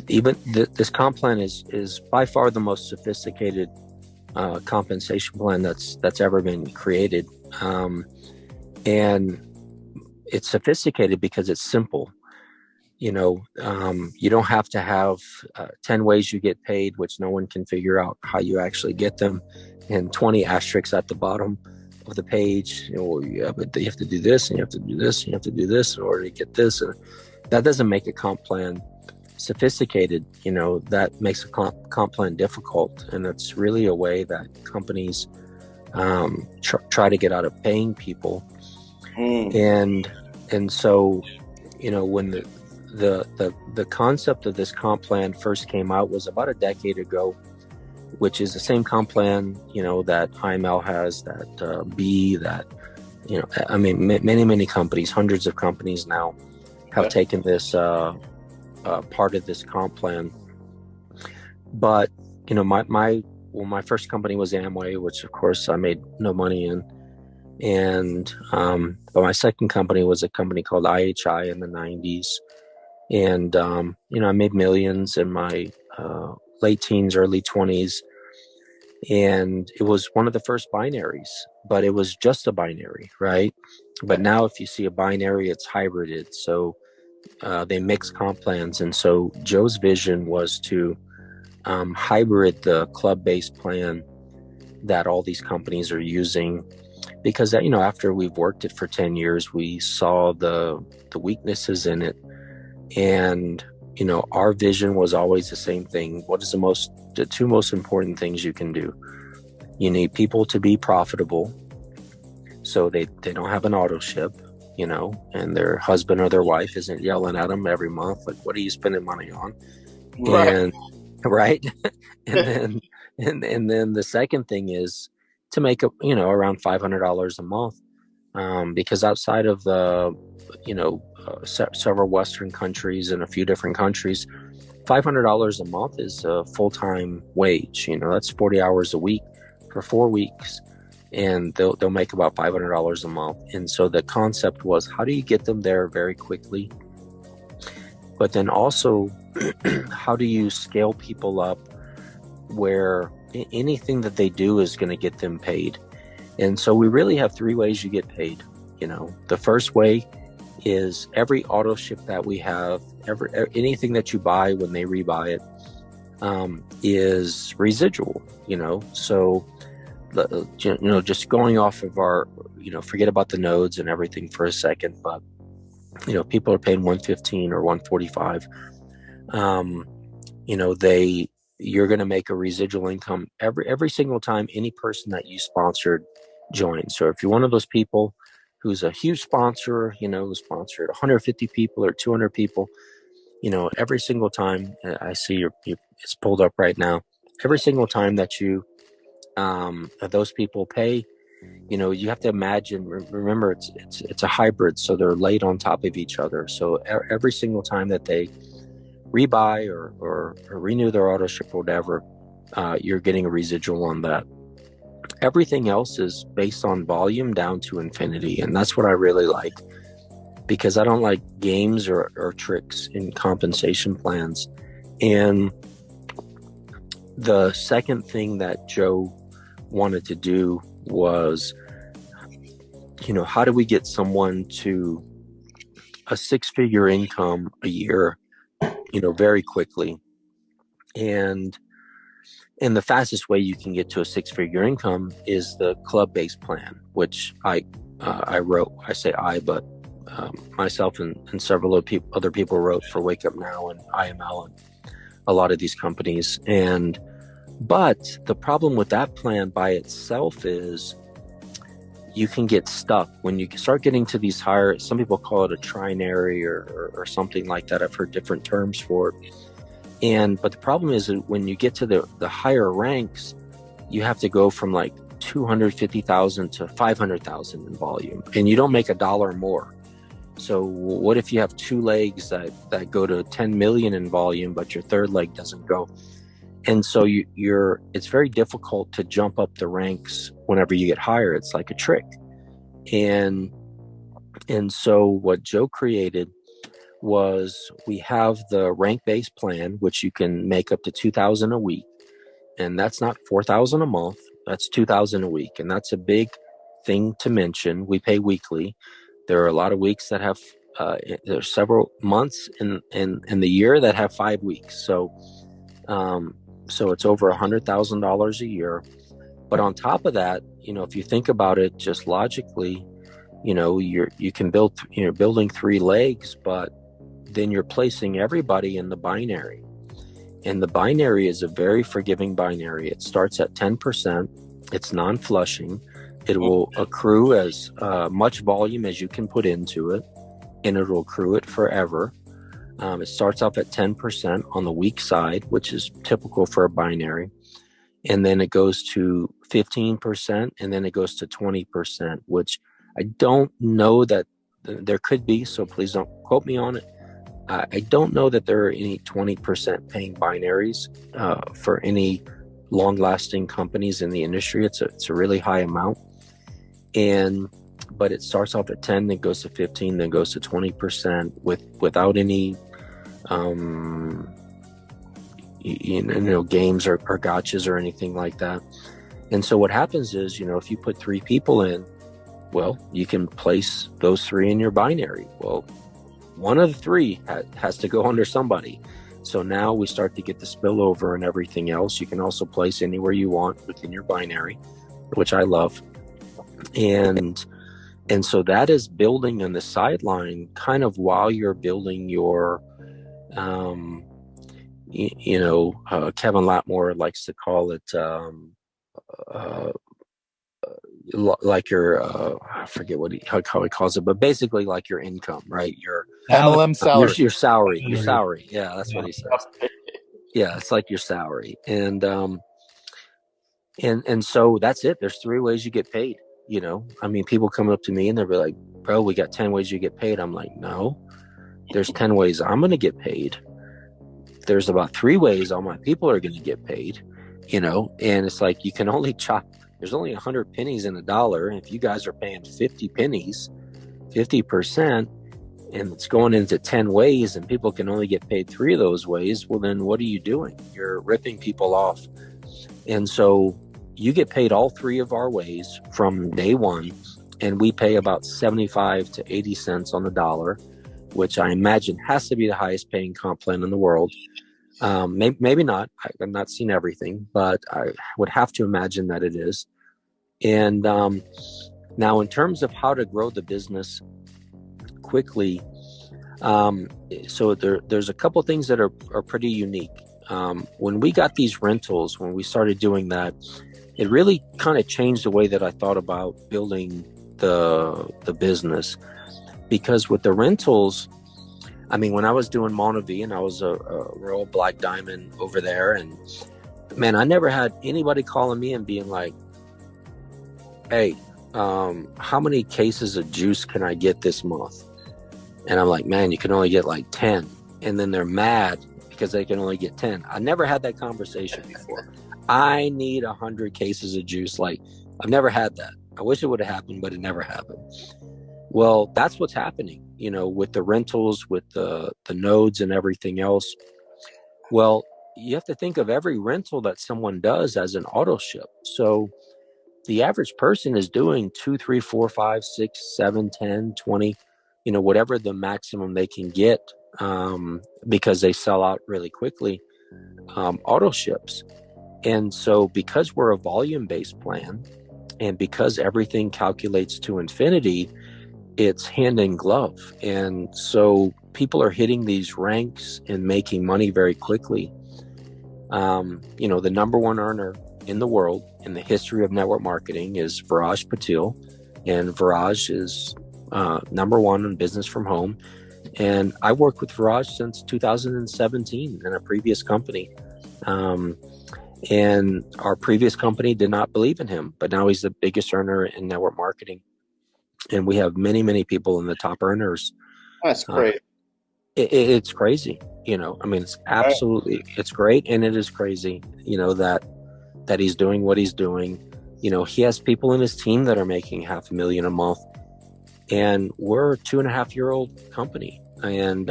even this comp plan is by far the most sophisticated compensation plan that's ever been created. And it's sophisticated because it's simple. You don't have to have 10 ways you get paid, which no one can figure out how you actually get them, and 20 asterisks at the bottom of the page. But you have to do this, and you have to do this, and you have to do this in order to get this. And that doesn't make a comp plan sophisticated. That makes a comp plan difficult, and it's really a way that companies try to get out of paying people. And so, when the concept of this comp plan first came out was about a decade ago, which is the same comp plan, that IML has, that B, that, many companies, hundreds of companies now have taken this part of this comp plan. But, my first company was Amway, which of course I made no money in. And, but my second company was a company called IHI in the 90s. And, I made millions in my late teens, early 20s. And it was one of the first binaries, but it was just a binary, right? But now if you see a binary, it's hybrided. So they mix comp plans. And so Joe's vision was to hybrid the club-based plan that all these companies are using. Because, after we've worked it for 10 years, we saw the weaknesses in it. And, our vision was always the same thing. What is the two most important things you can do? You need people to be profitable, so they don't have an auto ship, and their husband or their wife isn't yelling at them every month, like, what are you spending money on? Right. And right. and then the second thing is to make around $500 a month. Because outside of the, several Western countries and a few different countries, $500 a month is a full-time wage. That's 40 hours a week for 4 weeks, and they'll make about $500 a month. And so the concept was, how do you get them there very quickly? but then also how do you scale people up where anything that they do is going to get them paid? And so we really have three ways you get paid. The first way is every auto ship that we have, anything that you buy when they rebuy it, is residual. So just going off of our, forget about the nodes and everything for a second, but people are paying $115 or $145. You're going to make a residual income every single time any person that you sponsored joins. So if you're one of those people who's a huge sponsor, who sponsored 150 people or 200 people, every single time, I see it's pulled up right now, every single time that those people pay, you have to imagine, remember it's a hybrid, so they're laid on top of each other. So every single time that they rebuy or renew their auto ship or whatever, you're getting a residual on that. Everything else is based on volume down to infinity, and that's what I really like, because I don't like games or tricks in compensation plans. And the second thing that Joe wanted to do was, how do we get someone to a six-figure income a year, very quickly? And the fastest way you can get to a six-figure income is the club-based plan, which I wrote. I say I, but myself and several other people wrote for Wake Up Now and IML and a lot of these companies. But the problem with that plan by itself is you can get stuck when you start getting to these higher, some people call it a trinary or something like that. I've heard different terms for it. But the problem is that when you get to the higher ranks, you have to go from like 250,000 to 500,000 in volume, and you don't make $1 more. So what if you have two legs that go to 10 million in volume, but your third leg doesn't go? And so it's very difficult to jump up the ranks whenever you get higher. It's like a trick. And so what Joe created was, we have the rank-based plan, which you can make up to $2,000 a week. And that's not $4,000 a month. That's $2,000 a week. And that's a big thing to mention. We pay weekly. There are a lot of weeks that have, there's several months in the year that have 5 weeks. So it's over $100,000 a year. But on top of that, if you think about it just logically, you're building three legs, but then you're placing everybody in the binary. And the binary is a very forgiving binary. It starts at 10%. It's non-flushing. It will accrue as much volume as you can put into it, and it will accrue it forever. It starts off at 10% on the weak side, which is typical for a binary. And then it goes to 15%, and then it goes to 20%, which I don't know that there could be, so please don't quote me on it. I don't know that there are any 20% paying binaries for any long-lasting companies in the industry. It's a really high amount. But it starts off at 10, then goes to 15, then goes to 20% without any games or gotchas or anything like that. And so what happens is, if you put 3 people in, well, you can place those 3 in your binary. Well, one of the 3 has to go under somebody. So now we start to get the spillover and everything else. You can also place anywhere you want within your binary, which I love. And so that is building on the sideline, kind of while you're building your, Kevin Latmore likes to call it, like your, I forget how he calls it, but basically like your income, right? Your MLM salary. Your salary. Yeah, that's what he says. Yeah, it's like your salary. And so that's it. There's 3 ways you get paid. People come up to me and they'll be like, bro, we got 10 ways you get paid. I'm like, no, there's 10 ways I'm going to get paid. There's about 3 ways all my people are going to get paid, and it's like, you can only there's only 100 pennies in a dollar. If you guys are paying 50 pennies, 50%, and it's going into 10 ways and people can only get paid 3 of those ways, well, then what are you doing? You're ripping people off. And so you get paid all 3 of our ways from day one, and we pay about 75 to 80 cents on the dollar, which I imagine has to be the highest paying comp plan in the world. Maybe not. I've not seen everything, but I would have to imagine that it is. And now in terms of how to grow the business quickly, so there's a couple things that are pretty unique. When we got these rentals, when we started doing that, it really kind of changed the way that I thought about building the business. Because with the rentals, I mean, when I was doing Montevideo and I was a Royal Black Diamond over there, and man, I never had anybody calling me and being like, hey, how many cases of juice can I get this month? And I'm like, man, you can only get like 10. And then they're mad because they can only get 10. I never had that conversation before. I need 100 cases of juice. Like, I've never had that. I wish it would have happened, but it never happened. Well, that's what's happening, you know, with the rentals, with the nodes and everything else. Well, you have to think of every rental that someone does as an auto ship. So the average person is doing 2, 3, 4, 5, 6, 7, 10, 20, you know, whatever the maximum they can get, because they sell out really quickly, auto ships. And so because we're a volume-based plan, and because everything calculates to infinity, it's hand in glove. And so people are hitting these ranks and making money very quickly. You know, the number one earner in the world in the history of network marketing is Viraj Patil. And Viraj is number one in business from home. And I worked with Viraj since 2017 in a previous company. And our previous company did not believe in him, but now he's the biggest earner in network marketing. And we have many, many people in the top earners. That's great. It's crazy, you know. I mean, it's absolutely, it's great, and it is crazy, you know, that he's doing what he's doing. You know, he has people in his team that are making $500,000 a month, and we're a 2.5-year-old company, and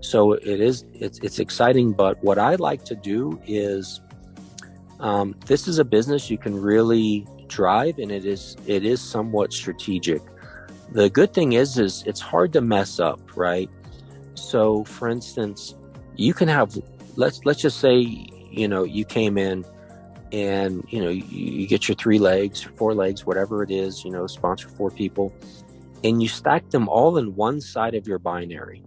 so it's exciting. But what I like to do is, this is a business you can really drive, and it is somewhat strategic. The good thing is it's hard to mess up, right? So for instance, you can have, let's just say, you know, you came in and, you know, you get your 3 legs, 4 legs, whatever it is, you know, sponsor 4 people, and you stack them all in one side of your binary.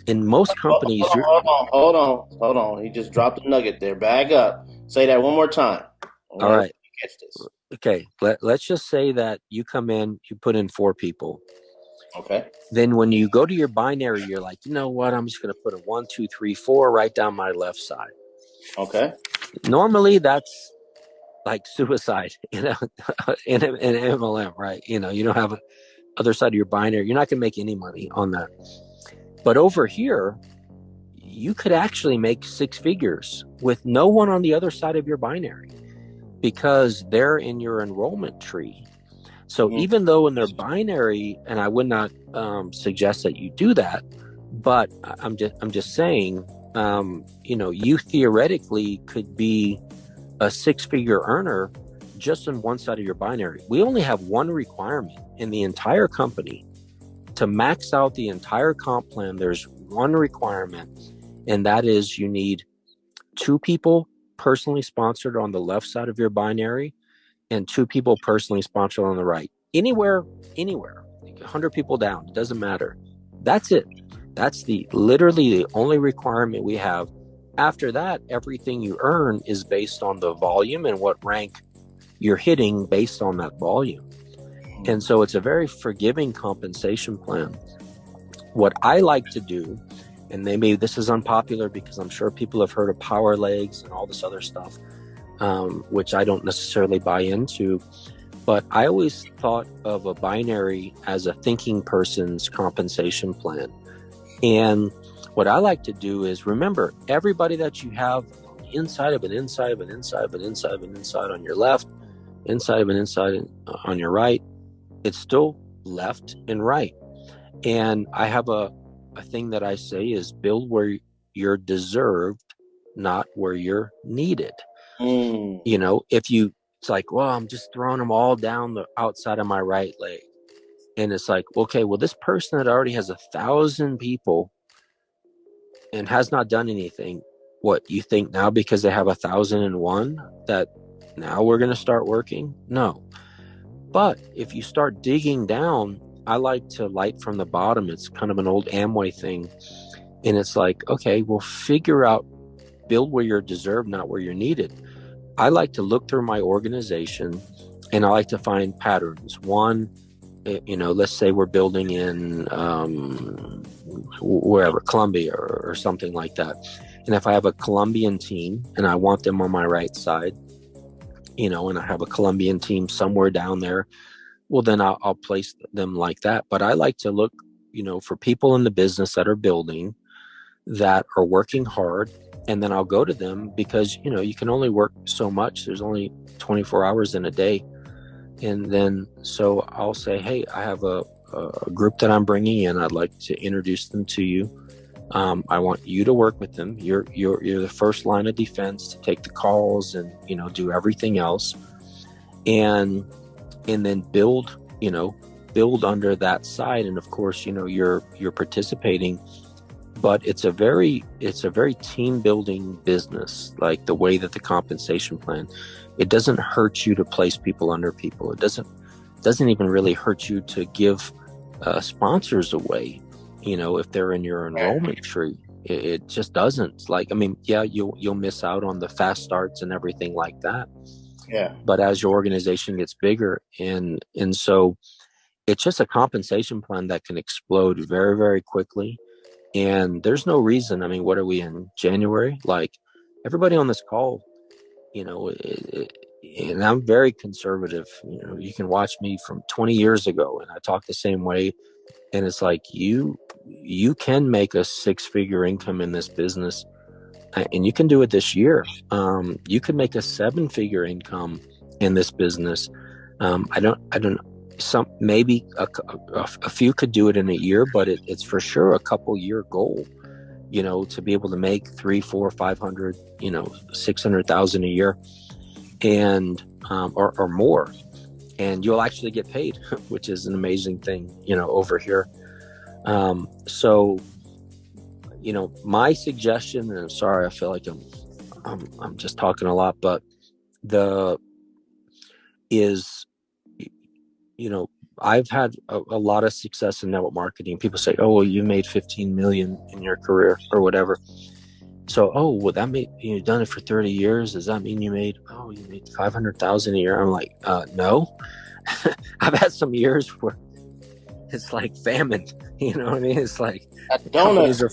In most companies, hold on. He just dropped a nugget there. Bag up. Say that one more time. All right. Catch this. Okay. Let's just say that you come in, you put in 4 people. Okay. Then when you go to your binary, you're like, you know what? I'm just going to put a 1, 2, 3, 4 right down my left side. Okay. Normally that's like suicide, you know, in MLM, right? You know, you don't have other side of your binary. You're not going to make any money on that. But over here, you could actually make 6 figures with no one on the other side of your binary, because they're in your enrollment tree. So even though in their binary, and I would not suggest that you do that, but I'm just saying, you know, you theoretically could be a 6-figure earner just on one side of your binary. We only have one requirement in the entire company to max out the entire comp plan. There's one requirement, and that is you need 2 people personally sponsored on the left side of your binary and 2 people personally sponsored on the right. Anywhere, 100 people down, it doesn't matter. That's it. That's literally the only requirement we have. After that, everything you earn is based on the volume and what rank you're hitting based on that volume. And so it's a very forgiving compensation plan. What I like to do, and maybe this is unpopular because I'm sure people have heard of power legs and all this other stuff, which I don't necessarily buy into, but I always thought of a binary as a thinking person's compensation plan. And what I like to do is remember everybody that you have inside of an inside of an inside of an inside of an inside on your left, inside of an inside on your right, it's still left and right. And I have a thing that I say is build where you're deserved, not where you're needed. Mm. You know, it's like, well, I'm just throwing them all down the outside of my right leg. And it's like, okay, well, this person that already has 1,000 people and has not done anything, what, you think now because they have 1,001 that now we're going to start working? No. But if you start digging down, I like to light from the bottom. It's kind of an old Amway thing. And it's like, okay, well, figure out, build where you're deserved, not where you're needed. I like to look through my organization and I like to find patterns. One, let's say we're building in wherever, Colombia or something like that. And if I have a Colombian team and I want them on my right side, and I have a Colombian team somewhere down there, well, then I'll place them like that. But I like to look, for people in the business that are building, that are working hard. And then I'll go to them because, you can only work so much. There's only 24 hours in a day. And then, so I'll say, hey, I have a group that I'm bringing in. I'd like to introduce them to you. I want you to work with them. You're the first line of defense to take the calls and, do everything else. And then build under that side. And of course, you're participating, but it's a very team building business. Like the way that the compensation plan, it doesn't hurt you to place people under people. It doesn't even really hurt you to give sponsors away, if they're in your enrollment tree. It just doesn't. Like, I mean, yeah, you'll miss out on the fast starts and everything like that. Yeah. But as your organization gets bigger, and so it's just a compensation plan that can explode very, very quickly. And there's no reason. I mean, what are we in January? Like, everybody on this call, and I'm very conservative. You can watch me from 20 years ago and I talk the same way. And it's like, you can make a 6-figure income in this business, and you can do it this year. You could make a 7-figure income in this business. I don't some, maybe a few could do it in a year, but it's for sure a couple year goal, to be able to make 300, 400, 500, 600,000 a year, and or more, and you'll actually get paid, which is an amazing thing, over here. So, my suggestion, and I'm sorry, I feel like I'm just talking a lot, but I've had a lot of success in network marketing. People say, oh, well, you made 15 million in your career or whatever. So, oh, well, that made, you've done it for 30 years. Does that mean you made 500,000 a year? I'm like, no. I've had some years where it's like famine. You know what I mean? It's like companies are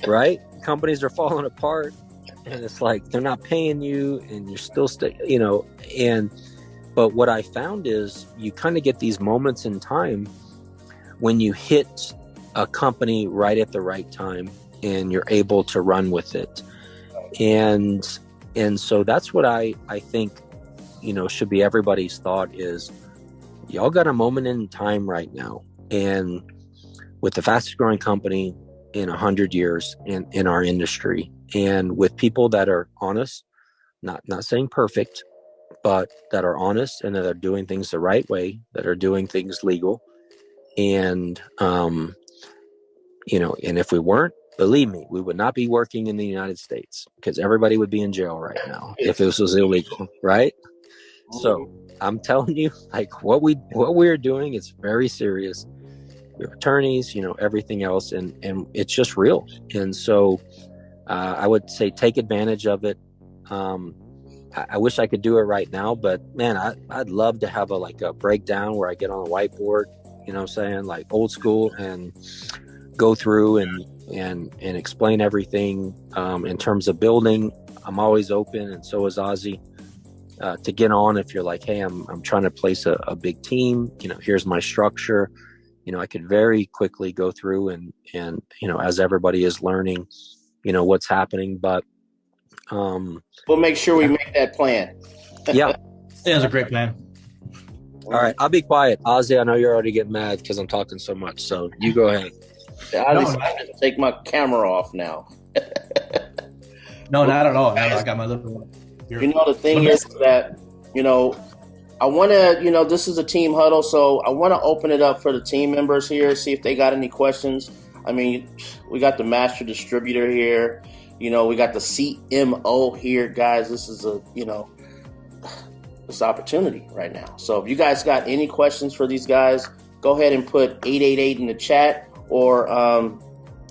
right. Companies are falling apart, and it's like they're not paying you, and you're still But what I found is you kind of get these moments in time when you hit a company right at the right time, and you're able to run with it. And so that's what I think, should be everybody's thought is, y'all got a moment in time right now. And with the fastest growing company in 100 years in our industry, and with people that are honest, not saying perfect, but that are honest and that are doing things the right way, that are doing things legal. And, and if we weren't, believe me, we would not be working in the United States, because everybody would be in jail right now if this was illegal, right? So I'm telling you, like, what we're doing is very serious. We have attorneys, everything else, and it's just real. And so I would say take advantage of it. I wish I could do it right now, but man, I'd love to have a breakdown where I get on a whiteboard, like old school, and go through and explain everything in terms of building. I'm always open, and so is Ozzie, to get on if you're like, hey, I'm trying to place a big team. Here's my structure. I could very quickly go through and as everybody is learning, what's happening. But we'll make sure we make that plan. Yeah, that's a great plan. All right, I'll be quiet. Ozzie, I know you're already getting mad because I'm talking so much, so you go ahead. I just take my camera off now. No, not at all. No, I got my little. You know, the thing is that, you know, I want to, you know, this is a team huddle, so I want to open it up for the team members here, see if they got any questions. I mean, we got the master distributor here. You know, we got the CMO here, guys. This is a, you know, this opportunity right now. So if you guys got any questions for these guys, go ahead and put 888 in the chat, or,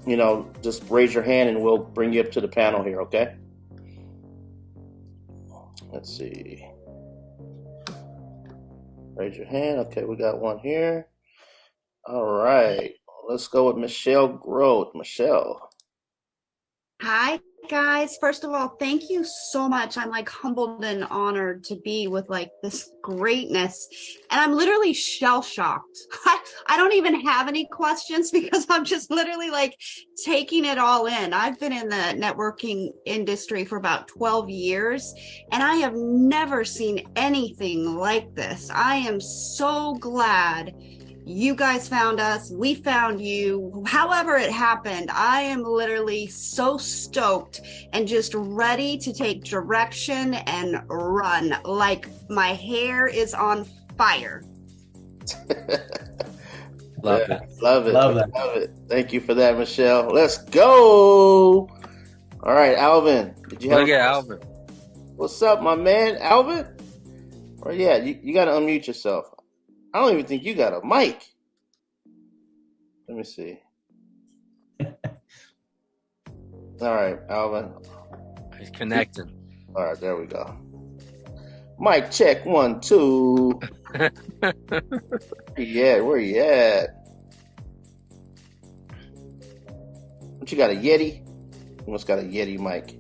you know, just raise your hand and we'll bring you up to the panel here, okay? Let's see. Raise your hand. Okay, we got one here. All right. Let's go with Michelle Groth. Michelle. Hi, guys. First of all, thank you so much. I'm like humbled and honored to be with like this greatness. And I'm literally shell-shocked. I don't even have any questions because I'm just literally like taking it all in. I've been in the networking industry for about 12 years, and I have never seen anything like this. I am so glad you guys found us. We found you. However it happened, I am literally so stoked and just ready to take direction and run. Like my hair is on fire. Love it. Love it. Love it. Thank you for that, Michelle. Let's go. All right, Alvin. Did you have? Look at Alvin. What's up, my man, Alvin? Or yeah, you got to unmute yourself. I don't even think you got a mic. Let me see. All right, Alvin. He's connecting. All right, there we go. Mic check 1, 2. Yeah, where you at? What, you got a Yeti? You must got a Yeti mic.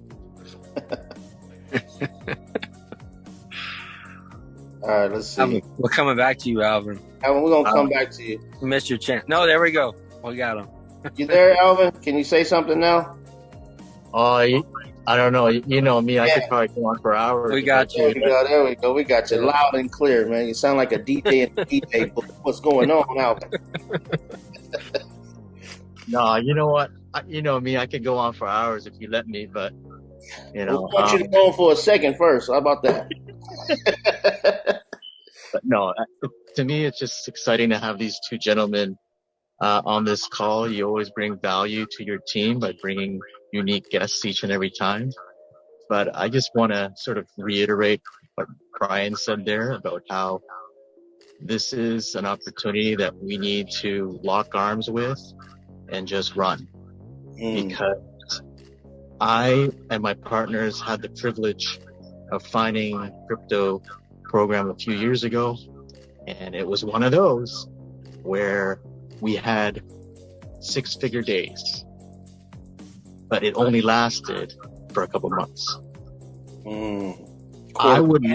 All right, let's see. Alvin, we're coming back to you, Alvin. Alvin, we're going to come back to you. You missed your chance. No, there we go. We got him. You there, Alvin? Can you say something now? I don't know. You know me. I could probably go on for hours. We got you. There we go. We got you loud and clear, man. You sound like a DJ in a DJ booth. What's going on, Alvin? No, you know what? You know me. I could go on for hours if you let me, but, you know. I want you to go on for a second first. How about that? But no, to me, it's just exciting to have these two gentlemen on this call. You always bring value to your team by bringing unique guests each and every time. But I just want to sort of reiterate what Bryan said there about how this is an opportunity that we need to lock arms with and just run. Because I and my partners had the privilege of finding a crypto program a few years ago, and it was one of those where we had 6-figure days, but it only lasted for a couple months. I would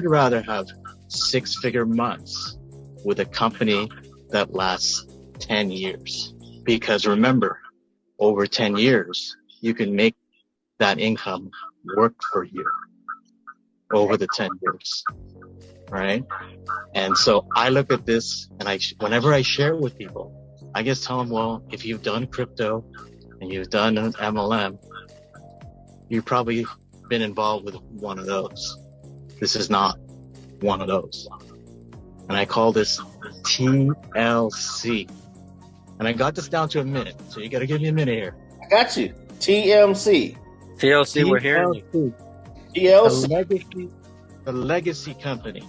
rather have 6-figure months with a company that lasts 10 years. Because remember, over 10 years, you can make that income work for you over the 10 years, right? And so I look at this, and whenever I share it with people, I just tell them, well, if you've done crypto and you've done an MLM, you've probably been involved with one of those. This is not one of those. And I call this TLC. And I got this down to a minute, so you got to give me a minute here. I got you. TLC, we're hearing you. TLC. The legacy company.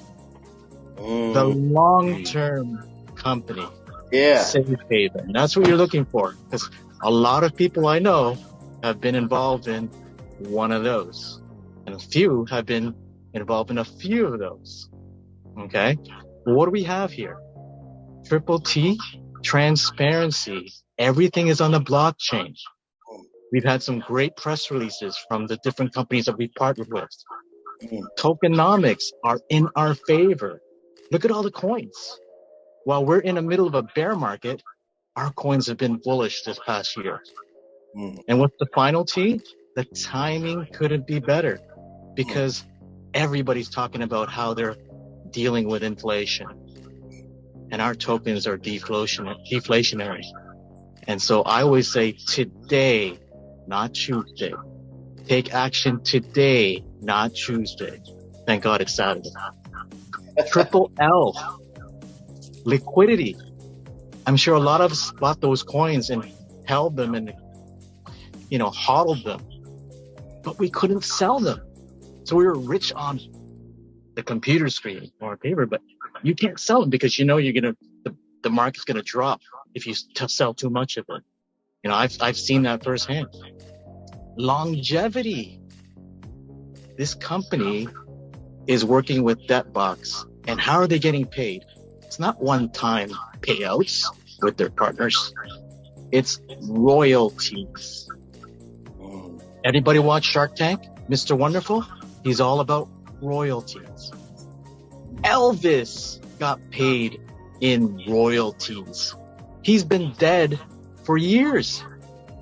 The long-term company. Yeah. Safe haven. That's what you're looking for. Because a lot of people I know have been involved in one of those. And a few have been involved in a few of those. Okay? What do we have here? Triple T, transparency. Everything is on the blockchain. We've had some great press releases from the different companies that we've partnered with. Tokenomics are in our favor. Look at all the coins. While we're in the middle of a bear market, our coins have been bullish this past year. And what's the final T? The timing couldn't be better, because everybody's talking about how they're dealing with inflation, and our tokens are deflationary. And so I always say today, not Tuesday. Take action today, not Tuesday. Thank God it's Saturday. Triple L, liquidity. I'm sure a lot of us bought those coins and held them and, hodled them, but we couldn't sell them. So we were rich on the computer screen or paper, but you can't sell them because the market's gonna drop if you sell too much of it. I've seen that firsthand. Longevity. This company is working with BLOX, and how are they getting paid? It's not one-time payouts with their partners. It's royalties. Everybody watch Shark Tank? Mr. Wonderful? He's all about royalties. Elvis got paid in royalties. He's been dead for years.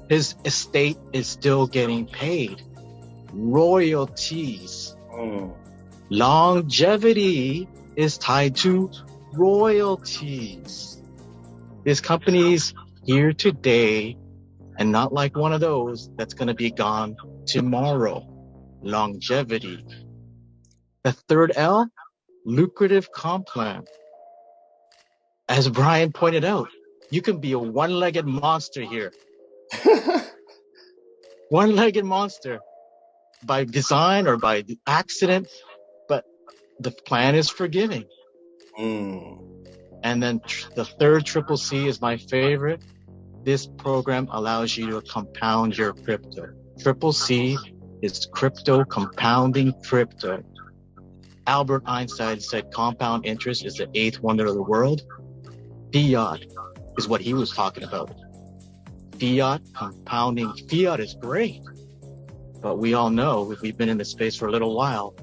His estate is still getting paid. Royalties. Longevity is tied to royalties. This company's here today and not like one of those that's going to be gone tomorrow. Longevity. The third L, lucrative comp plan. As Bryan pointed out, you can be a one-legged monster here. One-legged monster by design or by accident, but the plan is forgiving. And then the third triple C is my favorite. This program allows you to compound your crypto. Triple C is crypto compounding crypto. Albert Einstein said compound interest is the eighth wonder of the world. Fiat is what he was talking about. Fiat compounding. Fiat is great, but we all know, if we've been in the space for a little while,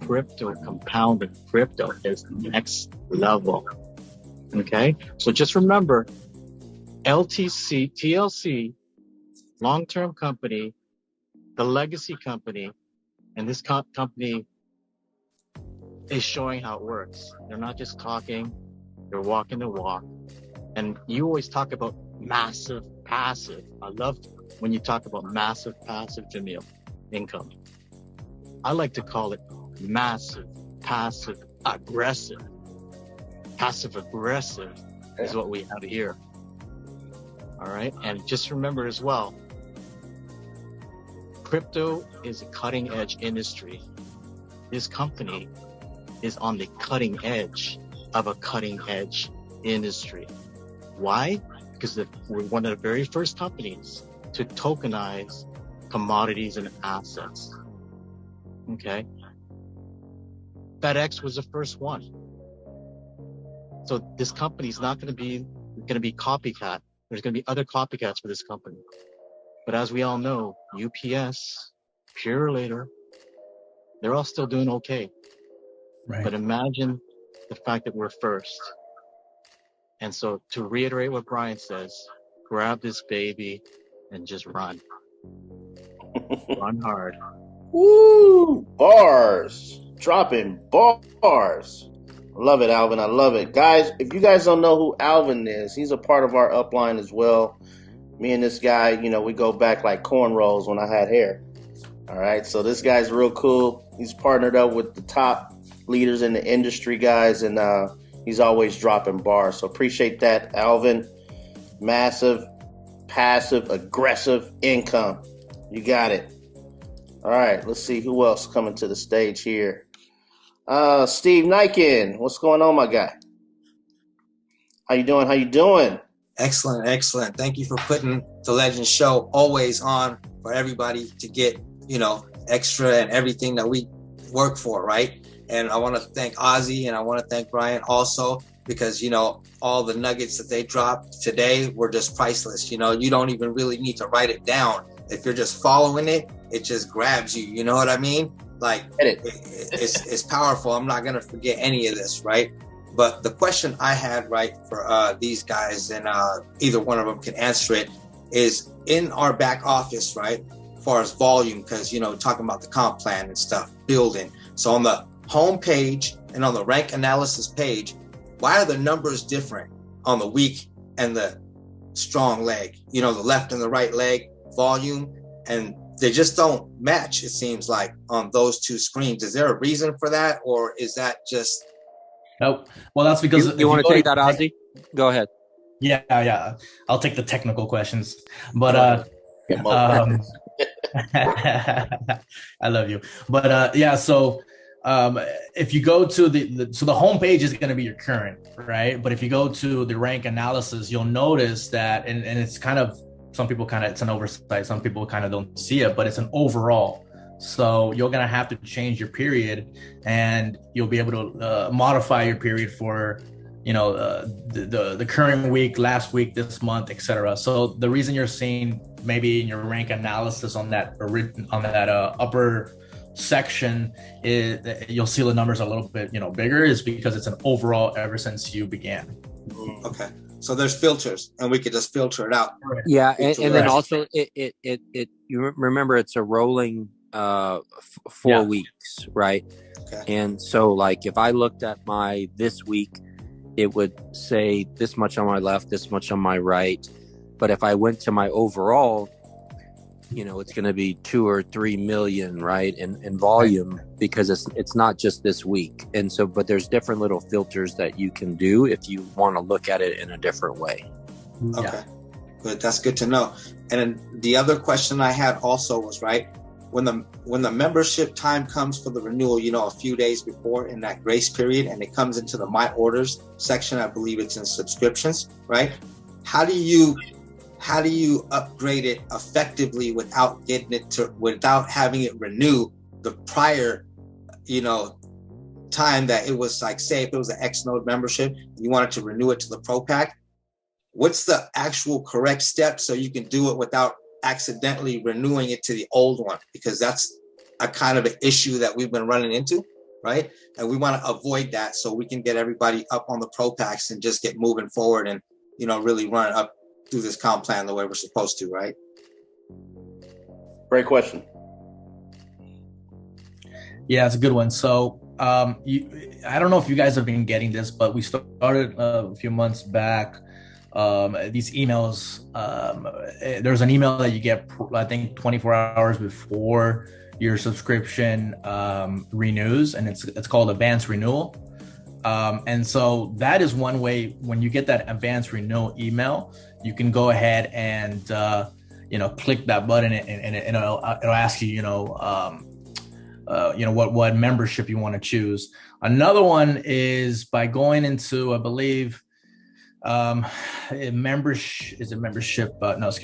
crypto compounding crypto is next level. Okay, so just remember, TLC, long-term company, the legacy company, and this company is showing how it works. They're not just talking, they're walking the walk. And you always talk about massive passive. I love when you talk about massive passive, Jamil, income. I like to call it massive passive aggressive. Passive aggressive is what we have here. All right. And just remember as well, crypto is a cutting edge industry. This company is on the cutting edge of a cutting edge industry. Why? Because we're one of the very first companies to tokenize commodities and assets. Okay. FedEx was the first one. So this company is not going to be copycat. There's going to be other copycats for this company. But as we all know, UPS, Purolator, they're all still doing okay. Right. But imagine the fact that we're first. And so to reiterate what Bryan says, grab this baby and just run. Run hard. Woo! Bars. Dropping bars. Love it, Alvin. I love it. Guys, if you guys don't know who Alvin is, he's a part of our upline as well. Me and this guy, we go back like cornrows when I had hair. All right. So this guy's real cool. He's partnered up with the top leaders in the industry, guys, and he's always dropping bars. So appreciate that, Alvin. Massive, passive, aggressive income. You got it. All right. Let's see who else coming to the stage here. Steve Niken, what's going on, my guy? How you doing? Excellent. Thank you for putting the Legend Show always on for everybody to get, extra and everything that we work for, right? And I want to thank Ozzie and I want to thank Bryan also because, all the nuggets that they dropped today were just priceless. You don't even really need to write it down. If you're just following it, it just grabs you. You know what I mean? Like, it's powerful. I'm not going to forget any of this, right? But the question I had, right, for these guys, and either one of them can answer it, is in our back office, right, as far as volume, because, talking about the comp plan and stuff, building. So on the home page and on the rank analysis page, why are the numbers different on the weak and the strong leg? You know, the left and the right leg volume, and they just don't match, it seems like, on those two screens. Is there a reason for that, or is that just... Nope. Well, that's because you want to take that, Ozzie? Go ahead. Yeah. I'll take the technical questions, but I love you. But yeah, so if you go to the home page is going to be your current, right? But if you go to the rank analysis, you'll notice that, and it's kind of, some people kind of, it's an oversight, some people kind of don't see it, but it's an overall. So you're going to have to change your period, and you'll be able to modify your period for, you know, the current week, last week, this month, etc. So the reason you're seeing maybe in your rank analysis on that upper section is you'll see the numbers a little bit, you know, bigger, is because it's an overall ever since you began. Okay. So there's filters, and we could just filter it out. Yeah, and then also it you remember it's a rolling 4 weeks, right? Okay. And so like if I looked at my this week, it would say this much on my left, this much on my right. But if I went to my overall, you know, it's going to be 2 or 3 million, right, in volume, because it's not just this week. And so, but there's different little filters that you can do if you want to look at it in a different way. Okay, good. That's good to know. And then the other question I had also was, right, when the membership time comes for the renewal, you know, a few days before in that grace period, and it comes into the My Orders section, I believe it's in subscriptions, right? How do you upgrade it effectively without having it renew the prior, you know, time that it was, like, say if it was an X node membership, you wanted to renew it to the Pro Pack? What's the actual correct step so you can do it without accidentally renewing it to the old one? Because that's a kind of an issue that we've been running into, right? And we want to avoid that so we can get everybody up on the Pro Packs and just get moving forward and, you know, really run up through this comp plan the way we're supposed to, right? Great question. Yeah, it's a good one. So I don't know if you guys have been getting this, but we started a few months back these emails. There's an email that you get, I think, 24 hours before your subscription renews, and it's called advanced renewal. And so that is one way. When you get that advanced renewal email, you can go ahead and you know, click that button, and it'll ask you, you know, what membership you want to choose. Another one is by going into, I believe,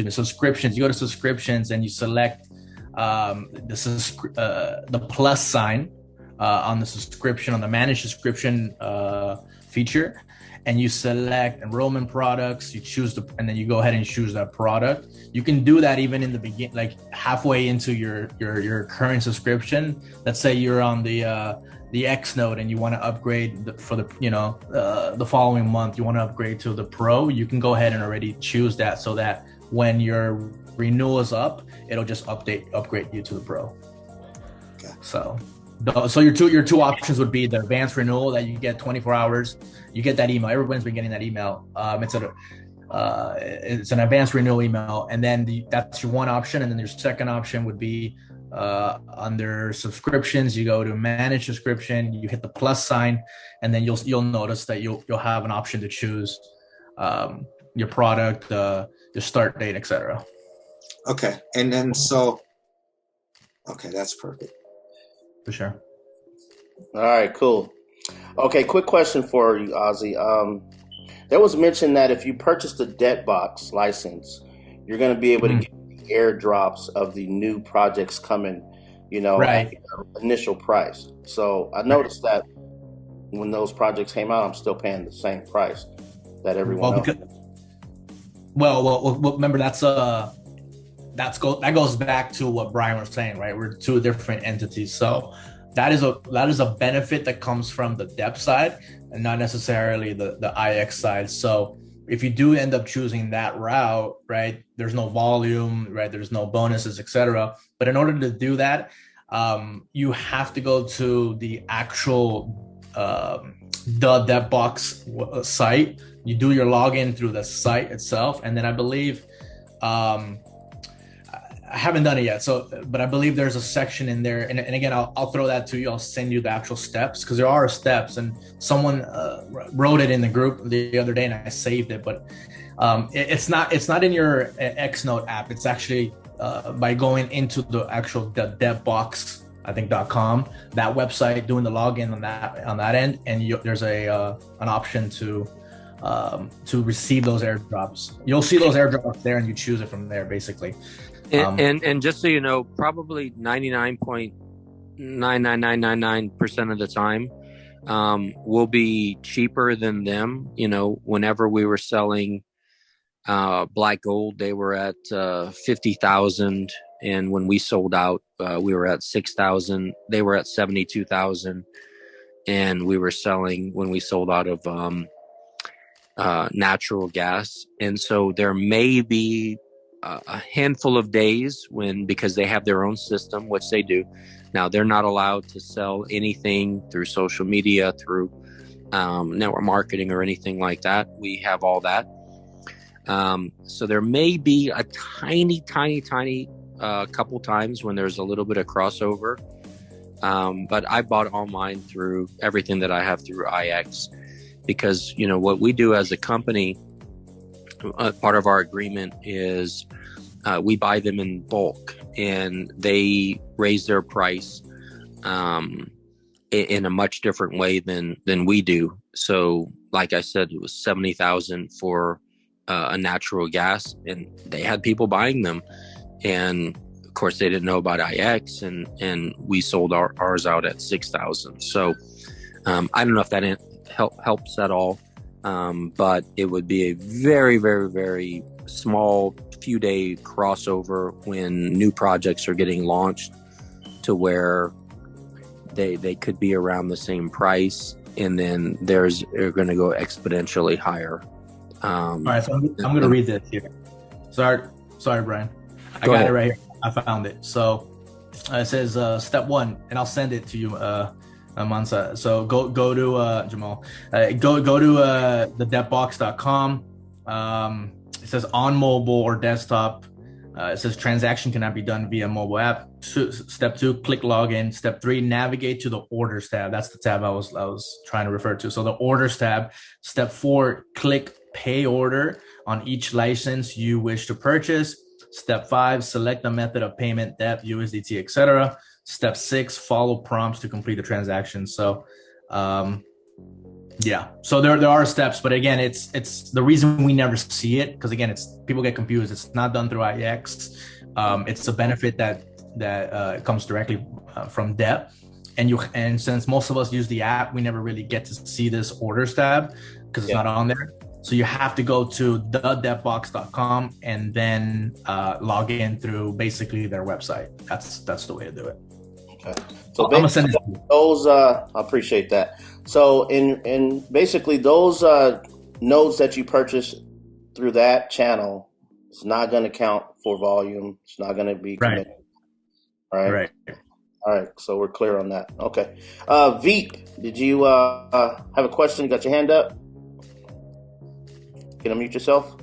subscriptions. You go to subscriptions and you select the plus sign on the subscription, on the managed subscription feature, and you select enrollment products. You choose and then you go ahead and choose that product. You can do that even in the beginning, like halfway into your current subscription. Let's say you're on the X node and you want to upgrade for the following month, you want to upgrade to the Pro. You can go ahead and already choose that, so that when your renewal is up, it'll just upgrade you to the Pro. Okay. So your two options would be the advanced renewal that you get 24 hours. You get that email. Everyone's been getting that email. It's an advanced renewal email, and then that's your one option. And then your second option would be under subscriptions. You go to manage subscription. You hit the plus sign, and then you'll notice that you'll have an option to choose your product, your start date, etc. Okay, and then okay, that's perfect. For sure. All right, cool. Okay, quick question for you, Ozzie. There was mention that if you purchase the debt box license, you're going to be able to get the airdrops of the new projects coming, you know, right, at the initial price. So I noticed that when those projects came out, I'm still paying the same price that everyone else. Well, remember that goes back to what Bryan was saying, right? We're two different entities, so that is a benefit that comes from the depth side and not necessarily the IX side. So if you do end up choosing that route, right, there's no volume, right, there's no bonuses, etc. But in order to do that, you have to go to the actual the DevBox site. You do your login through the site itself, and then I believe I haven't done it yet, but I believe there's a section in there, and again, I'll throw that to you. I'll send you the actual steps, because there are steps, and someone wrote it in the group the other day, and I saved it. But it's not in your Xnode app. It's actually by going into the actual DevBox, I think .com, that website, doing the login on that end, and there's an option to receive those airdrops. You'll see those airdrops there, and you choose it from there, basically. And just so you know, probably 99.99999% of the time will be cheaper than them. You know, whenever we were selling black gold, they were at 50,000, and when we sold out, we were at 6,000. They were at 72,000, and we were selling when we sold out of natural gas. And so there may be a handful of days because they have their own system, which they do. Now, they're not allowed to sell anything through social media, through network marketing or anything like that. We have all that. So there may be a tiny couple times when there's a little bit of crossover. But I bought all mine through everything that I have through IX, because, you know, what we do as a company, part of our agreement is we buy them in bulk, and they raise their price in a much different way than we do. So, like I said, it was 70,000 for a natural gas, and they had people buying them, and of course they didn't know about IX, and we sold ours out at 6,000. So I don't know if that helps at all. But it would be a very, very, very small few day crossover when new projects are getting launched, to where they could be around the same price, and then they're going to go exponentially higher. All right, so I'm going to read this here. Sorry, Bryan. I got it right here. I found it. So it says step 1, and I'll send it to you, Mansa. So go to Jamal. Go to the devbox.com. It says on mobile or desktop. It says transaction cannot be done via mobile app. Step 2, click login. Step 3, navigate to the orders tab. That's the tab I was trying to refer to. So the orders tab. Step 4, click pay order on each license you wish to purchase. Step 5, select the method of payment, DEP, USDT, etc. Step 6, follow prompts to complete the transaction. So, yeah. So there are steps, but again, it's the reason we never see it, because again, people get confused. It's not done through IX. It's a benefit that comes directly from DEP, and since most of us use the app, we never really get to see this orders tab because it's not on there. So you have to go to thedevbox.com and then log in through basically their website. That's the way to do it. Okay. So I'm gonna send it to you. Those I appreciate that. So in basically those nodes that you purchase through that channel, it's not going to count for volume. It's not going to be committed. Right. All right. So we're clear on that. Okay. Veep, did you have a question? You got your hand up? Can you unmute yourself?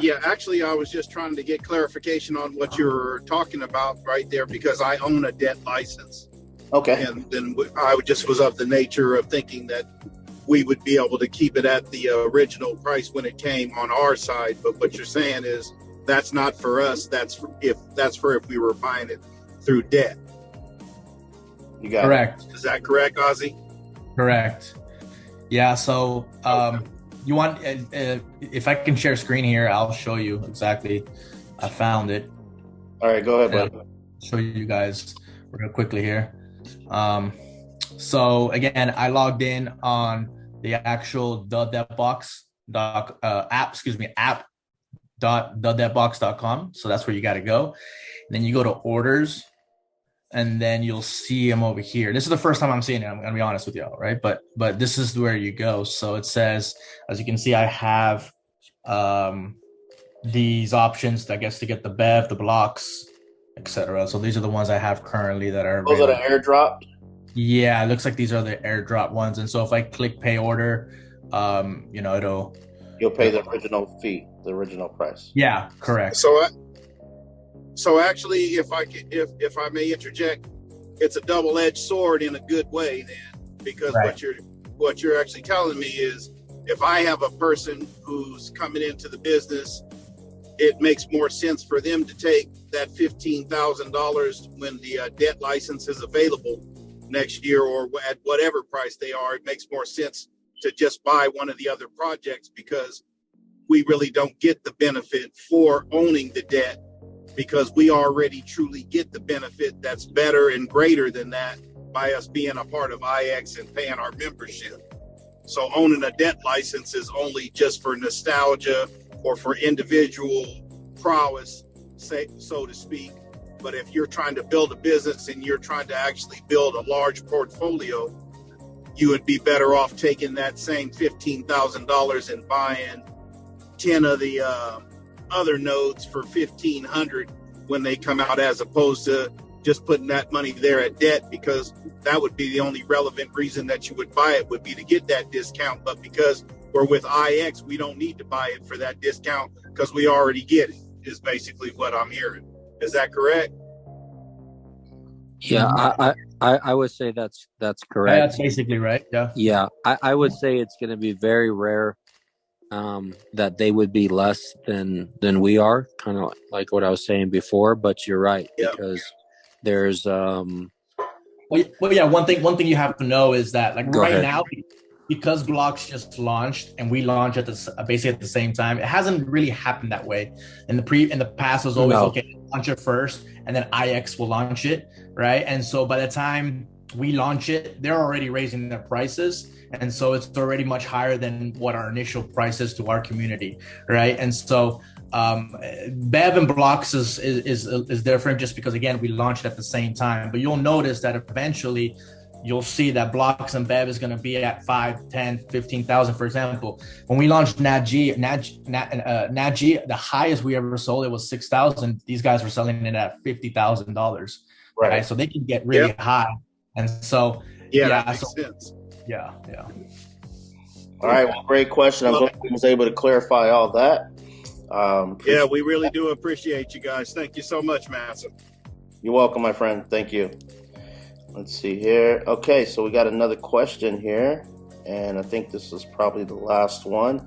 Yeah, actually, I was just trying to get clarification on what you're talking about right there, because I own a debt license. Okay. And then I just was of the nature of thinking that we would be able to keep it at the original price when it came on our side. But what you're saying is that's not for us. That's for if we were buying it through debt. You got Correct. Is that correct, Ozzie? Correct. Yeah. So you want if I can share screen here, I'll show you exactly. I found it. All right, go ahead, bud. Show you guys real quickly here. So again, I logged in on the actual app.thedevbox.com. So that's where you got to go. And then you go to orders, and then you'll see them over here. This is the first time I'm seeing it. I'm gonna be honest with y'all, right? But this is where you go. So it says, as you can see, I have these options, I guess, to get the BEV, the BLOX, etc. So these are the ones I have currently that are Those are available. the airdropped. Yeah, it looks like these are the airdrop ones. And so if I click pay order, You'll pay the original fee, the original price. yeah, correct. So actually, if I may interject, it's a double-edged sword in a good way then, because Right. what you're actually telling me is, if I have a person who's coming into the business, it makes more sense for them to take that $15,000 when the debt license is available next year, or at whatever price they are. It makes more sense to just buy one of the other projects, because we really don't get the benefit for owning the debt, because we already truly get the benefit that's better and greater than that by us being a part of IX and paying our membership. So owning a debt license is only just for nostalgia or for individual prowess, so to speak. But if you're trying to build a business and you're trying to actually build a large portfolio, you would be better off taking that same $15,000 and buying 10 of the other nodes for $1,500 when they come out, as opposed to just putting that money there at debt, because that would be the only relevant reason that you would buy it, would be to get that discount. But because we're with IX, we don't need to buy it for that discount, because we already get it, is basically what I'm hearing. Is that correct? Yeah, I would say that's correct. That's basically right. Yeah. Yeah, I would say it's going to be very rare that they would be less than we are, kind of like what I was saying before. But you're right, because there's Well, yeah. One thing you have to know is that, like, Go right ahead. now, because BLOX just launched and we launched basically at the same time, it hasn't really happened that way. In the past, it was always okay, launch it first, and then IX will launch it, right? And so by the time we launch it, they're already raising their prices, and so it's already much higher than what our initial price is to our community, right? And so BEV and BLOX is different, just because, again, we launched at the same time. But you'll notice that eventually you'll see that BLOX and BEV is going to be at 5, 10, 15,000. For example, when we launched NATG, the highest we ever sold, it was 6,000. These guys were selling it at $50,000, right? So they can get really high. And so, that makes sense. Yeah. All right. Well, great question. I'm glad I was able to clarify all that. Yeah, we really do appreciate you guys. Thank you so much, Massa. You're welcome, my friend. Thank you. Let's see here. Okay, so we got another question here, and I think this is probably the last one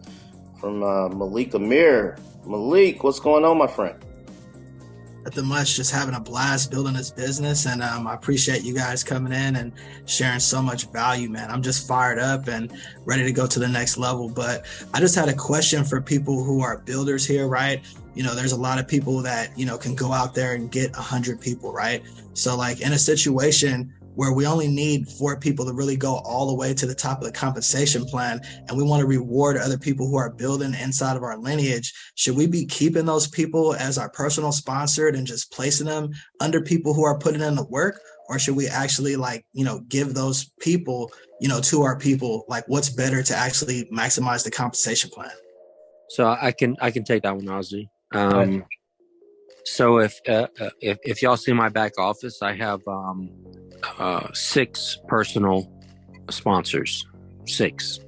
from Malik Amir. Malik, what's going on, my friend? Nothing much, just having a blast building this business, and I appreciate you guys coming in and sharing so much value, man. I'm just fired up and ready to go to the next level. But I just had a question for people who are builders here, right? You know, there's a lot of people that, you know, can go out there and get 100 people, right? So like in a situation where we only need 4 people to really go all the way to the top of the compensation plan, and we want to reward other people who are building inside of our lineage, should we be keeping those people as our personal sponsored and just placing them under people who are putting in the work? Or should we actually, like, you know, give those people, you know, to our people? Like, what's better to actually maximize the compensation plan? So I can take that one, Ozzie. So if y'all see my back office, I have 6 personal sponsors, 6,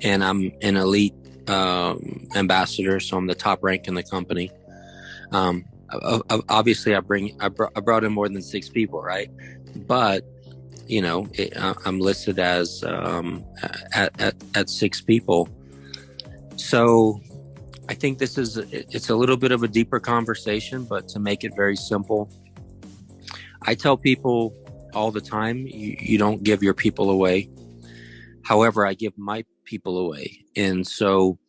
and I'm an elite ambassador, so I'm the top rank in the company. Obviously, I brought in more than 6 people, right? But you know, I'm listed as at 6 people. So I think it's a little bit of a deeper conversation, but to make it very simple, I tell people all the time, you don't give your people away. However, I give my people away. And so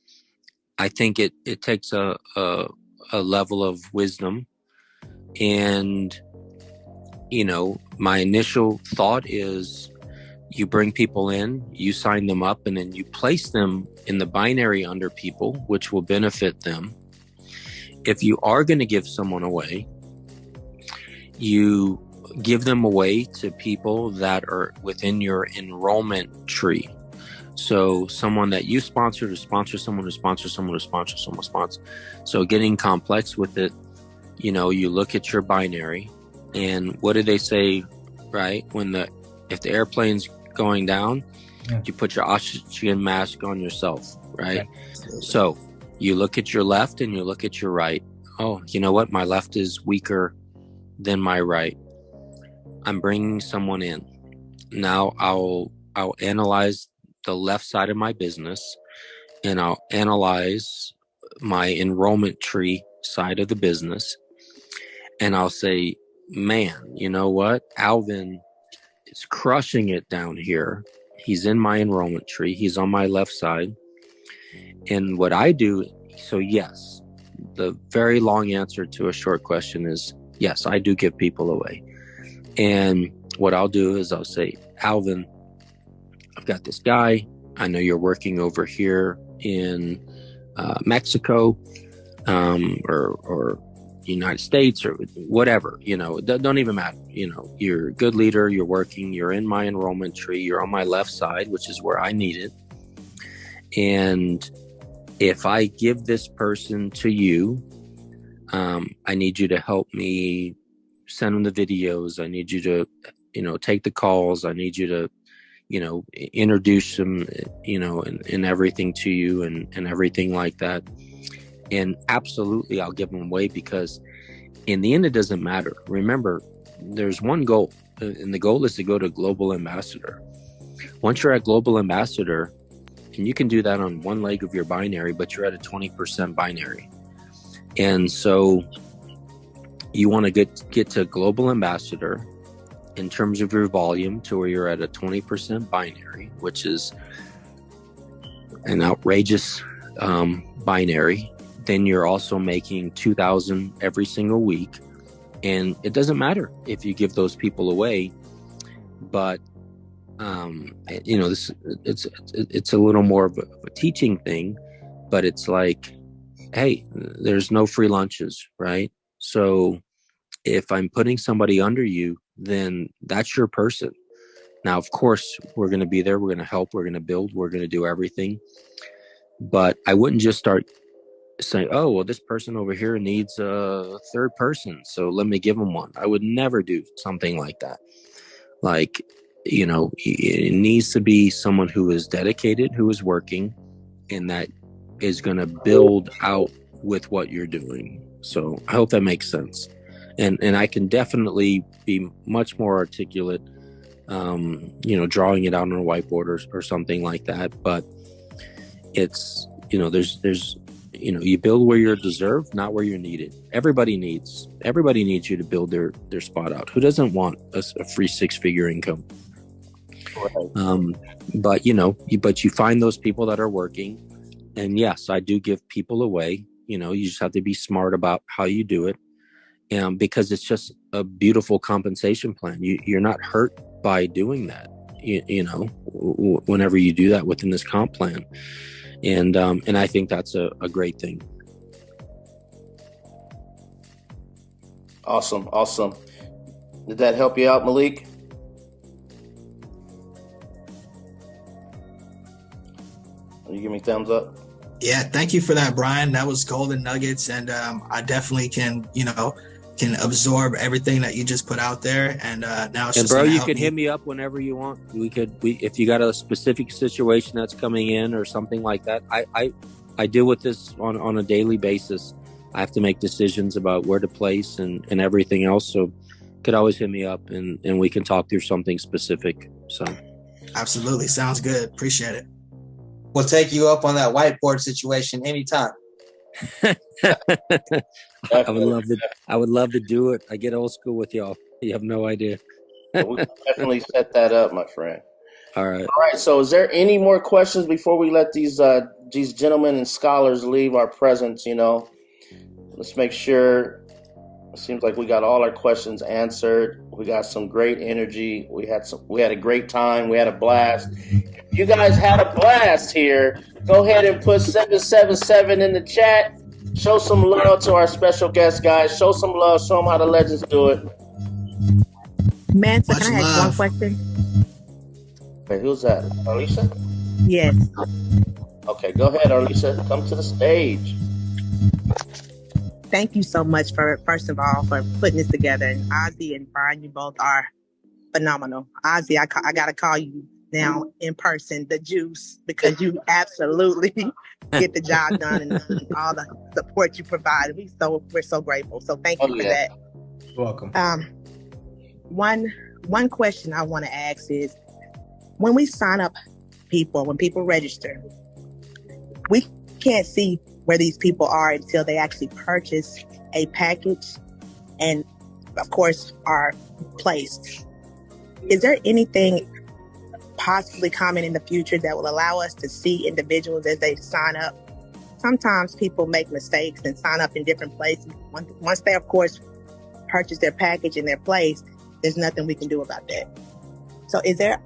I think it takes a level of wisdom. And, you know, my initial thought is you bring people in, you sign them up, and then you place them in the binary under people, which will benefit them. If you are going to give someone away, you give them away to people that are within your enrollment tree. So someone that you sponsor to sponsor someone to sponsor someone to sponsor someone to sponsor. So getting complex with it, you know, you look at your binary, and what do they say, right? If the airplane's going down, you put your oxygen mask on yourself, right? So you look at your left and you look at your right. Oh, you know what? My left is weaker than my right. I'm bringing someone in. Now I'll analyze the left side of my business, and I'll analyze my enrollment tree side of the business, and I'll say, man, you know what? Alvin is crushing it down here. He's in my enrollment tree. He's on my left side. And what I do, so yes, the very long answer to a short question is yes, I do give people away. And what I'll do is I'll say, Alvin, I've got this guy. I know you're working over here in Mexico, or United States, or whatever, you know, it don't even matter. You know, you're a good leader, you're working, you're in my enrollment tree, you're on my left side, which is where I need it. And if I give this person to you, I need you to help me send them the videos. I need you to, you know, take the calls. I need you to, you know, introduce them, you know, and everything to you and everything like that. And absolutely, I'll give them away, because in the end, it doesn't matter. Remember, there's one goal, and the goal is to go to global ambassador. Once you're at global ambassador, and you can do that on one leg of your binary, but you're at a 20% binary. And so you want to get to global ambassador in terms of your volume to where you're at a 20% binary, which is an outrageous binary. Then you're also making 2,000 every single week. And it doesn't matter if you give those people away, but you know, it's a little more of a teaching thing, but it's like, hey, there's no free lunches, right? So if I'm putting somebody under you, then that's your person. Now, of course, we're going to be there. We're going to help. We're going to build. We're going to do everything. But I wouldn't just start saying, oh, well, this person over here needs a third person, so let me give them one. I would never do something like that. Like, you know, it needs to be someone who is dedicated, who is working, and that is going to build out with what you're doing. So I hope that makes sense. And I can definitely be much more articulate, you know, drawing it out on a whiteboard or something like that. But it's, you know, there's, you know, you build where you're deserved, not where you're needed. Everybody needs you to build their spot out. Who doesn't want a free 6-figure income? Right. But, you know, you find those people that are working. And yes, I do give people away. You know, you just have to be smart about how you do it. Because it's just a beautiful compensation plan. You're not hurt by doing that, you know, whenever you do that within this comp plan. And I think that's a great thing. Awesome. Did that help you out, Malik? You give me thumbs up? Yeah, thank you for that, Bryan. That was golden nuggets, and I definitely can absorb everything that you just put out there. And now it's and just bro, you can hit me up whenever you want. If you got a specific situation that's coming in or something like that. I deal with this on a daily basis. I have to make decisions about where to place and everything else. So could always hit me up and we can talk through something specific. So absolutely, sounds good. Appreciate it. We'll take you up on that whiteboard situation anytime. I would love to do it. I get old school with y'all. You have no idea. Well, we can definitely set that up, my friend. All right. So is there any more questions before we let these gentlemen and scholars leave our presence? You know, let's make sure. It seems like we got all our questions answered. We got some great energy. We had a great time. We had a blast. If you guys had a blast here, go ahead and put 777 in the chat. Show some love to our special guest, guys. Show some love. Show them how the legends do it. Man, so can I ask one question? Okay, who's that? Alicia? Yes. Okay, go ahead, Alicia. Come to the stage. thank you so much for, first of all, for putting this together. And Ozzie and Bryan, you both are phenomenal. Ozzie, I got to call you now in person, the juice, because you absolutely get the job done and all the support you provide. We're so grateful. So thank you for that. You're welcome. One question I want to ask is, when we sign up people, when people register, we can't see where these people are until they actually purchase a package and, of course, are placed. Is there anything possibly coming in the future that will allow us to see individuals as they sign up? Sometimes people make mistakes and sign up in different places. Once they, of course, purchase their package and they're placed, there's nothing we can do about that. So is there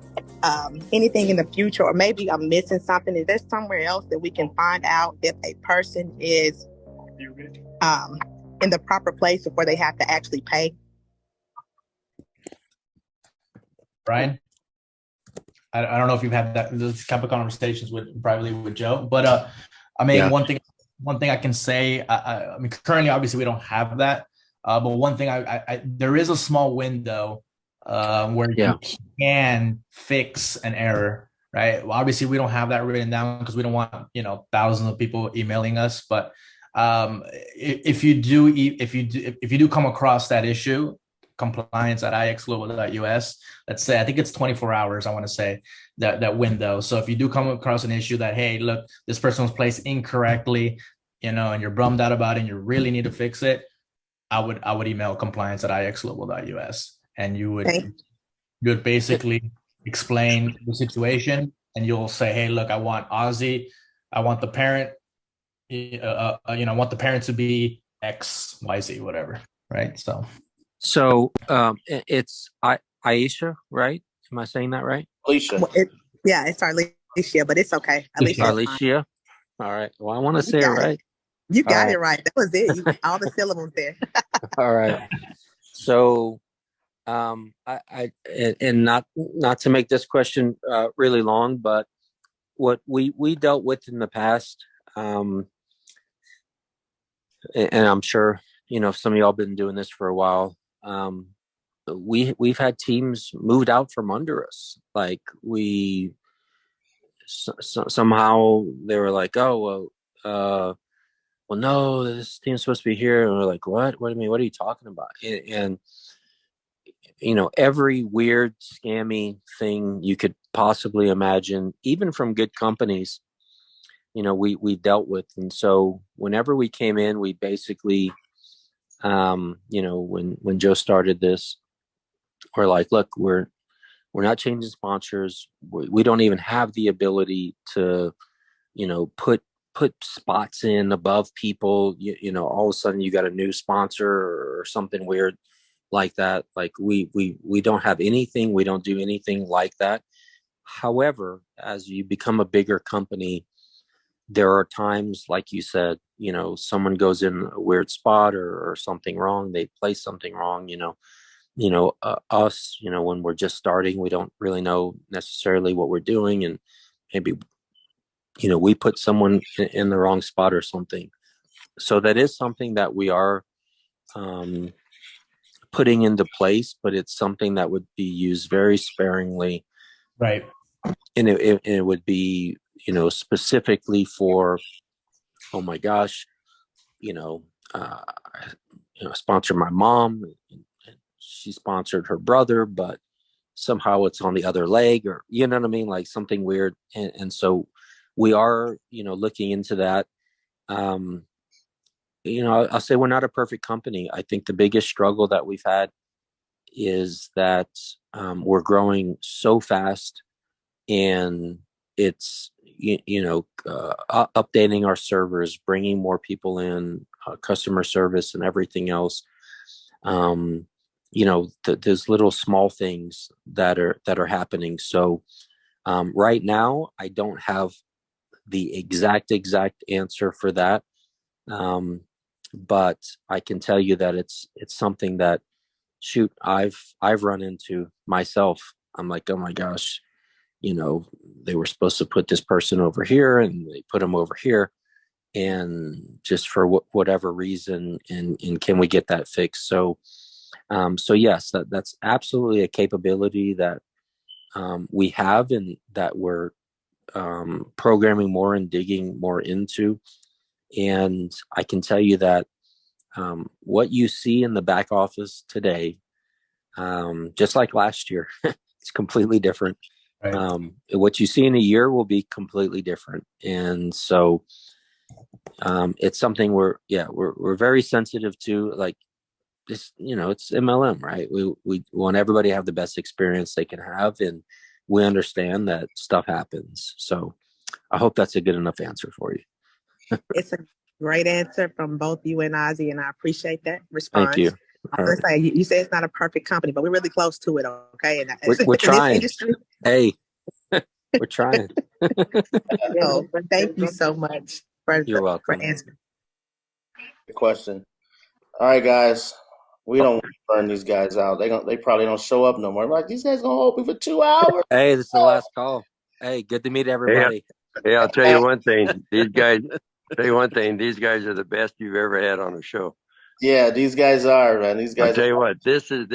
anything in the future, or maybe I'm missing something? Is there somewhere else that we can find out if a person is in the proper place before they have to actually pay? Bryan, I don't know if you've had those type of conversations privately with Joe, but I mean, yeah. One thing I can say, I mean, currently, obviously, we don't have that, but one thing there is a small window where you can fix an error, right? Well, obviously, we don't have that written down because we don't want thousands of people emailing us. But if you do come across that issue, compliance@ixglobal.us, let's say, I think it's 24 hours, I want to say, that window. So if you do come across an issue that, hey, look, this person was placed incorrectly, and you're bummed out about it and you really need to fix it, I would email compliance@ixglobal.us, and you would basically explain the situation, and you'll say, hey, look, I want Ozzie, I want the parent, I want the parent to be X, Y, Z, whatever, right? So it's Aisha, right? Am I saying that right? Alicia. Well, it's Alicia, but it's okay. Alicia. All right. Well, I want to say it right. You got it right. That was it. All the syllables there. All right. So, I not to make this question really long, but what we dealt with in the past, and I'm sure some of y'all been doing this for a while. We've had teams moved out from under us. Like somehow they were like, oh, well, no, this team's supposed to be here. And we're like, what? What do you mean? What are you talking about? And every weird, scammy thing you could possibly imagine, even from good companies, we dealt with. And so whenever we came in, we basically, when Joe started this, we're like, look, we're not changing sponsors. We don't even have the ability to, put spots in above people. All of a sudden you got a new sponsor or something weird like that. Like we don't have anything. We don't do anything like that. However, as you become a bigger company, there are times, like you said, someone goes in a weird spot or something wrong. They place something wrong. Us, when we're just starting, we don't really know necessarily what we're doing, and maybe we put someone in the wrong spot or something. So that is something that we are putting into place, but it's something that would be used very sparingly, right? And it would be specifically for, oh my gosh, sponsor my mom, and she sponsored her brother, but somehow it's on the other leg, or what I mean, like something weird. And so we are looking into that. I'll say we're not a perfect company. I think the biggest struggle that we've had is that we're growing so fast, and it's updating our servers, bringing more people in, customer service and everything else. There's little small things that are happening. So right now I don't have the exact answer for that, but I can tell you that it's something that I've run into myself. I'm like, oh my gosh, they were supposed to put this person over here and they put them over here. and just for whatever reason, and can we get that fixed? So yes, that's absolutely a capability that we have, and that we're programming more and digging more into. And I can tell you that what you see in the back office today, just like last year, it's completely different. Right. What you see in a year will be completely different. And so it's something we're very sensitive to. Like this, it's MLM, right? We want everybody to have the best experience they can have, and we understand that stuff happens. So I hope that's a good enough answer for you. It's a great answer from both you and Ozzie, and I appreciate that response. Thank you. I'm gonna say, you say it's not a perfect company, but we're really close to it. Okay, and we're trying. Hey, we're trying. So, thank you so much for You're welcome. for answering. Good question. All right, guys. We don't want to burn these guys out. They probably don't show up no more. I'm like, these guys gonna open for 2 hours. Hey, this is the last call. Hey, good to meet everybody. Hey, I'll tell you one thing. These guys are the best you've ever had on a show. Yeah, these guys are, man. These guys. I'll tell you what. This is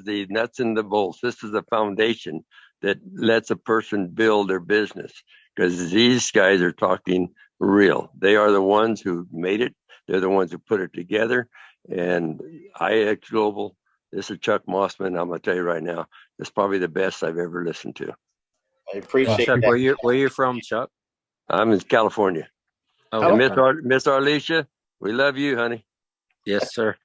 the nuts and the bolts. This is the foundation that lets a person build their business, because these guys are talking real. They are the ones who made it. They're the ones who put it together. And IX Global, this is Chuck Mossman. I'm going to tell you right now, it's probably the best I've ever listened to. I appreciate Chuck, that. Where you from, Chuck? I'm in California. Oh, Miss Arlisha, we love you, honey. Yes, sir.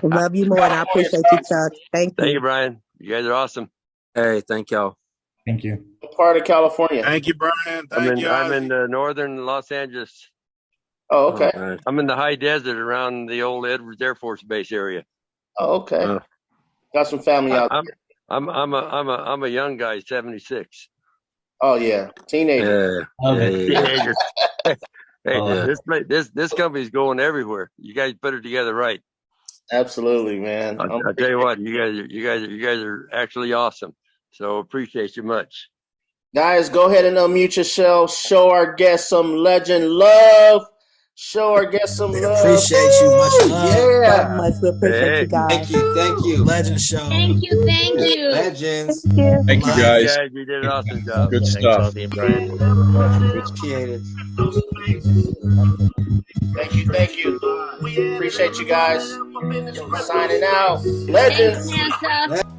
Love you more, and I appreciate you, Chuck. Thank you. Thank you, Bryan. You guys are awesome. Hey, thank y'all. Thank you. What part of California? Thank you, Bryan. I'm in northern Los Angeles. Oh, okay. I'm in the high desert around the old Edwards Air Force Base area. Oh, okay. Got some family out there. I'm a young guy, 76. Oh yeah, teenager. Teenager. Hey, this company's going everywhere. You guys put it together right. Absolutely, man. I'll tell you what, you guys are actually awesome. So appreciate you much. Guys, go ahead and unmute yourselves. Show our guests some legend love. Show our guests some love. Appreciate you. Much love. Yeah. Much we appreciate you guys. Thank you. Legend show. Thank you. Legends. Thank you, guys. You did an awesome job. Good stuff. Appreciate it. Thank you. Appreciate you guys. Signing out. Legends. Thanks, NASA.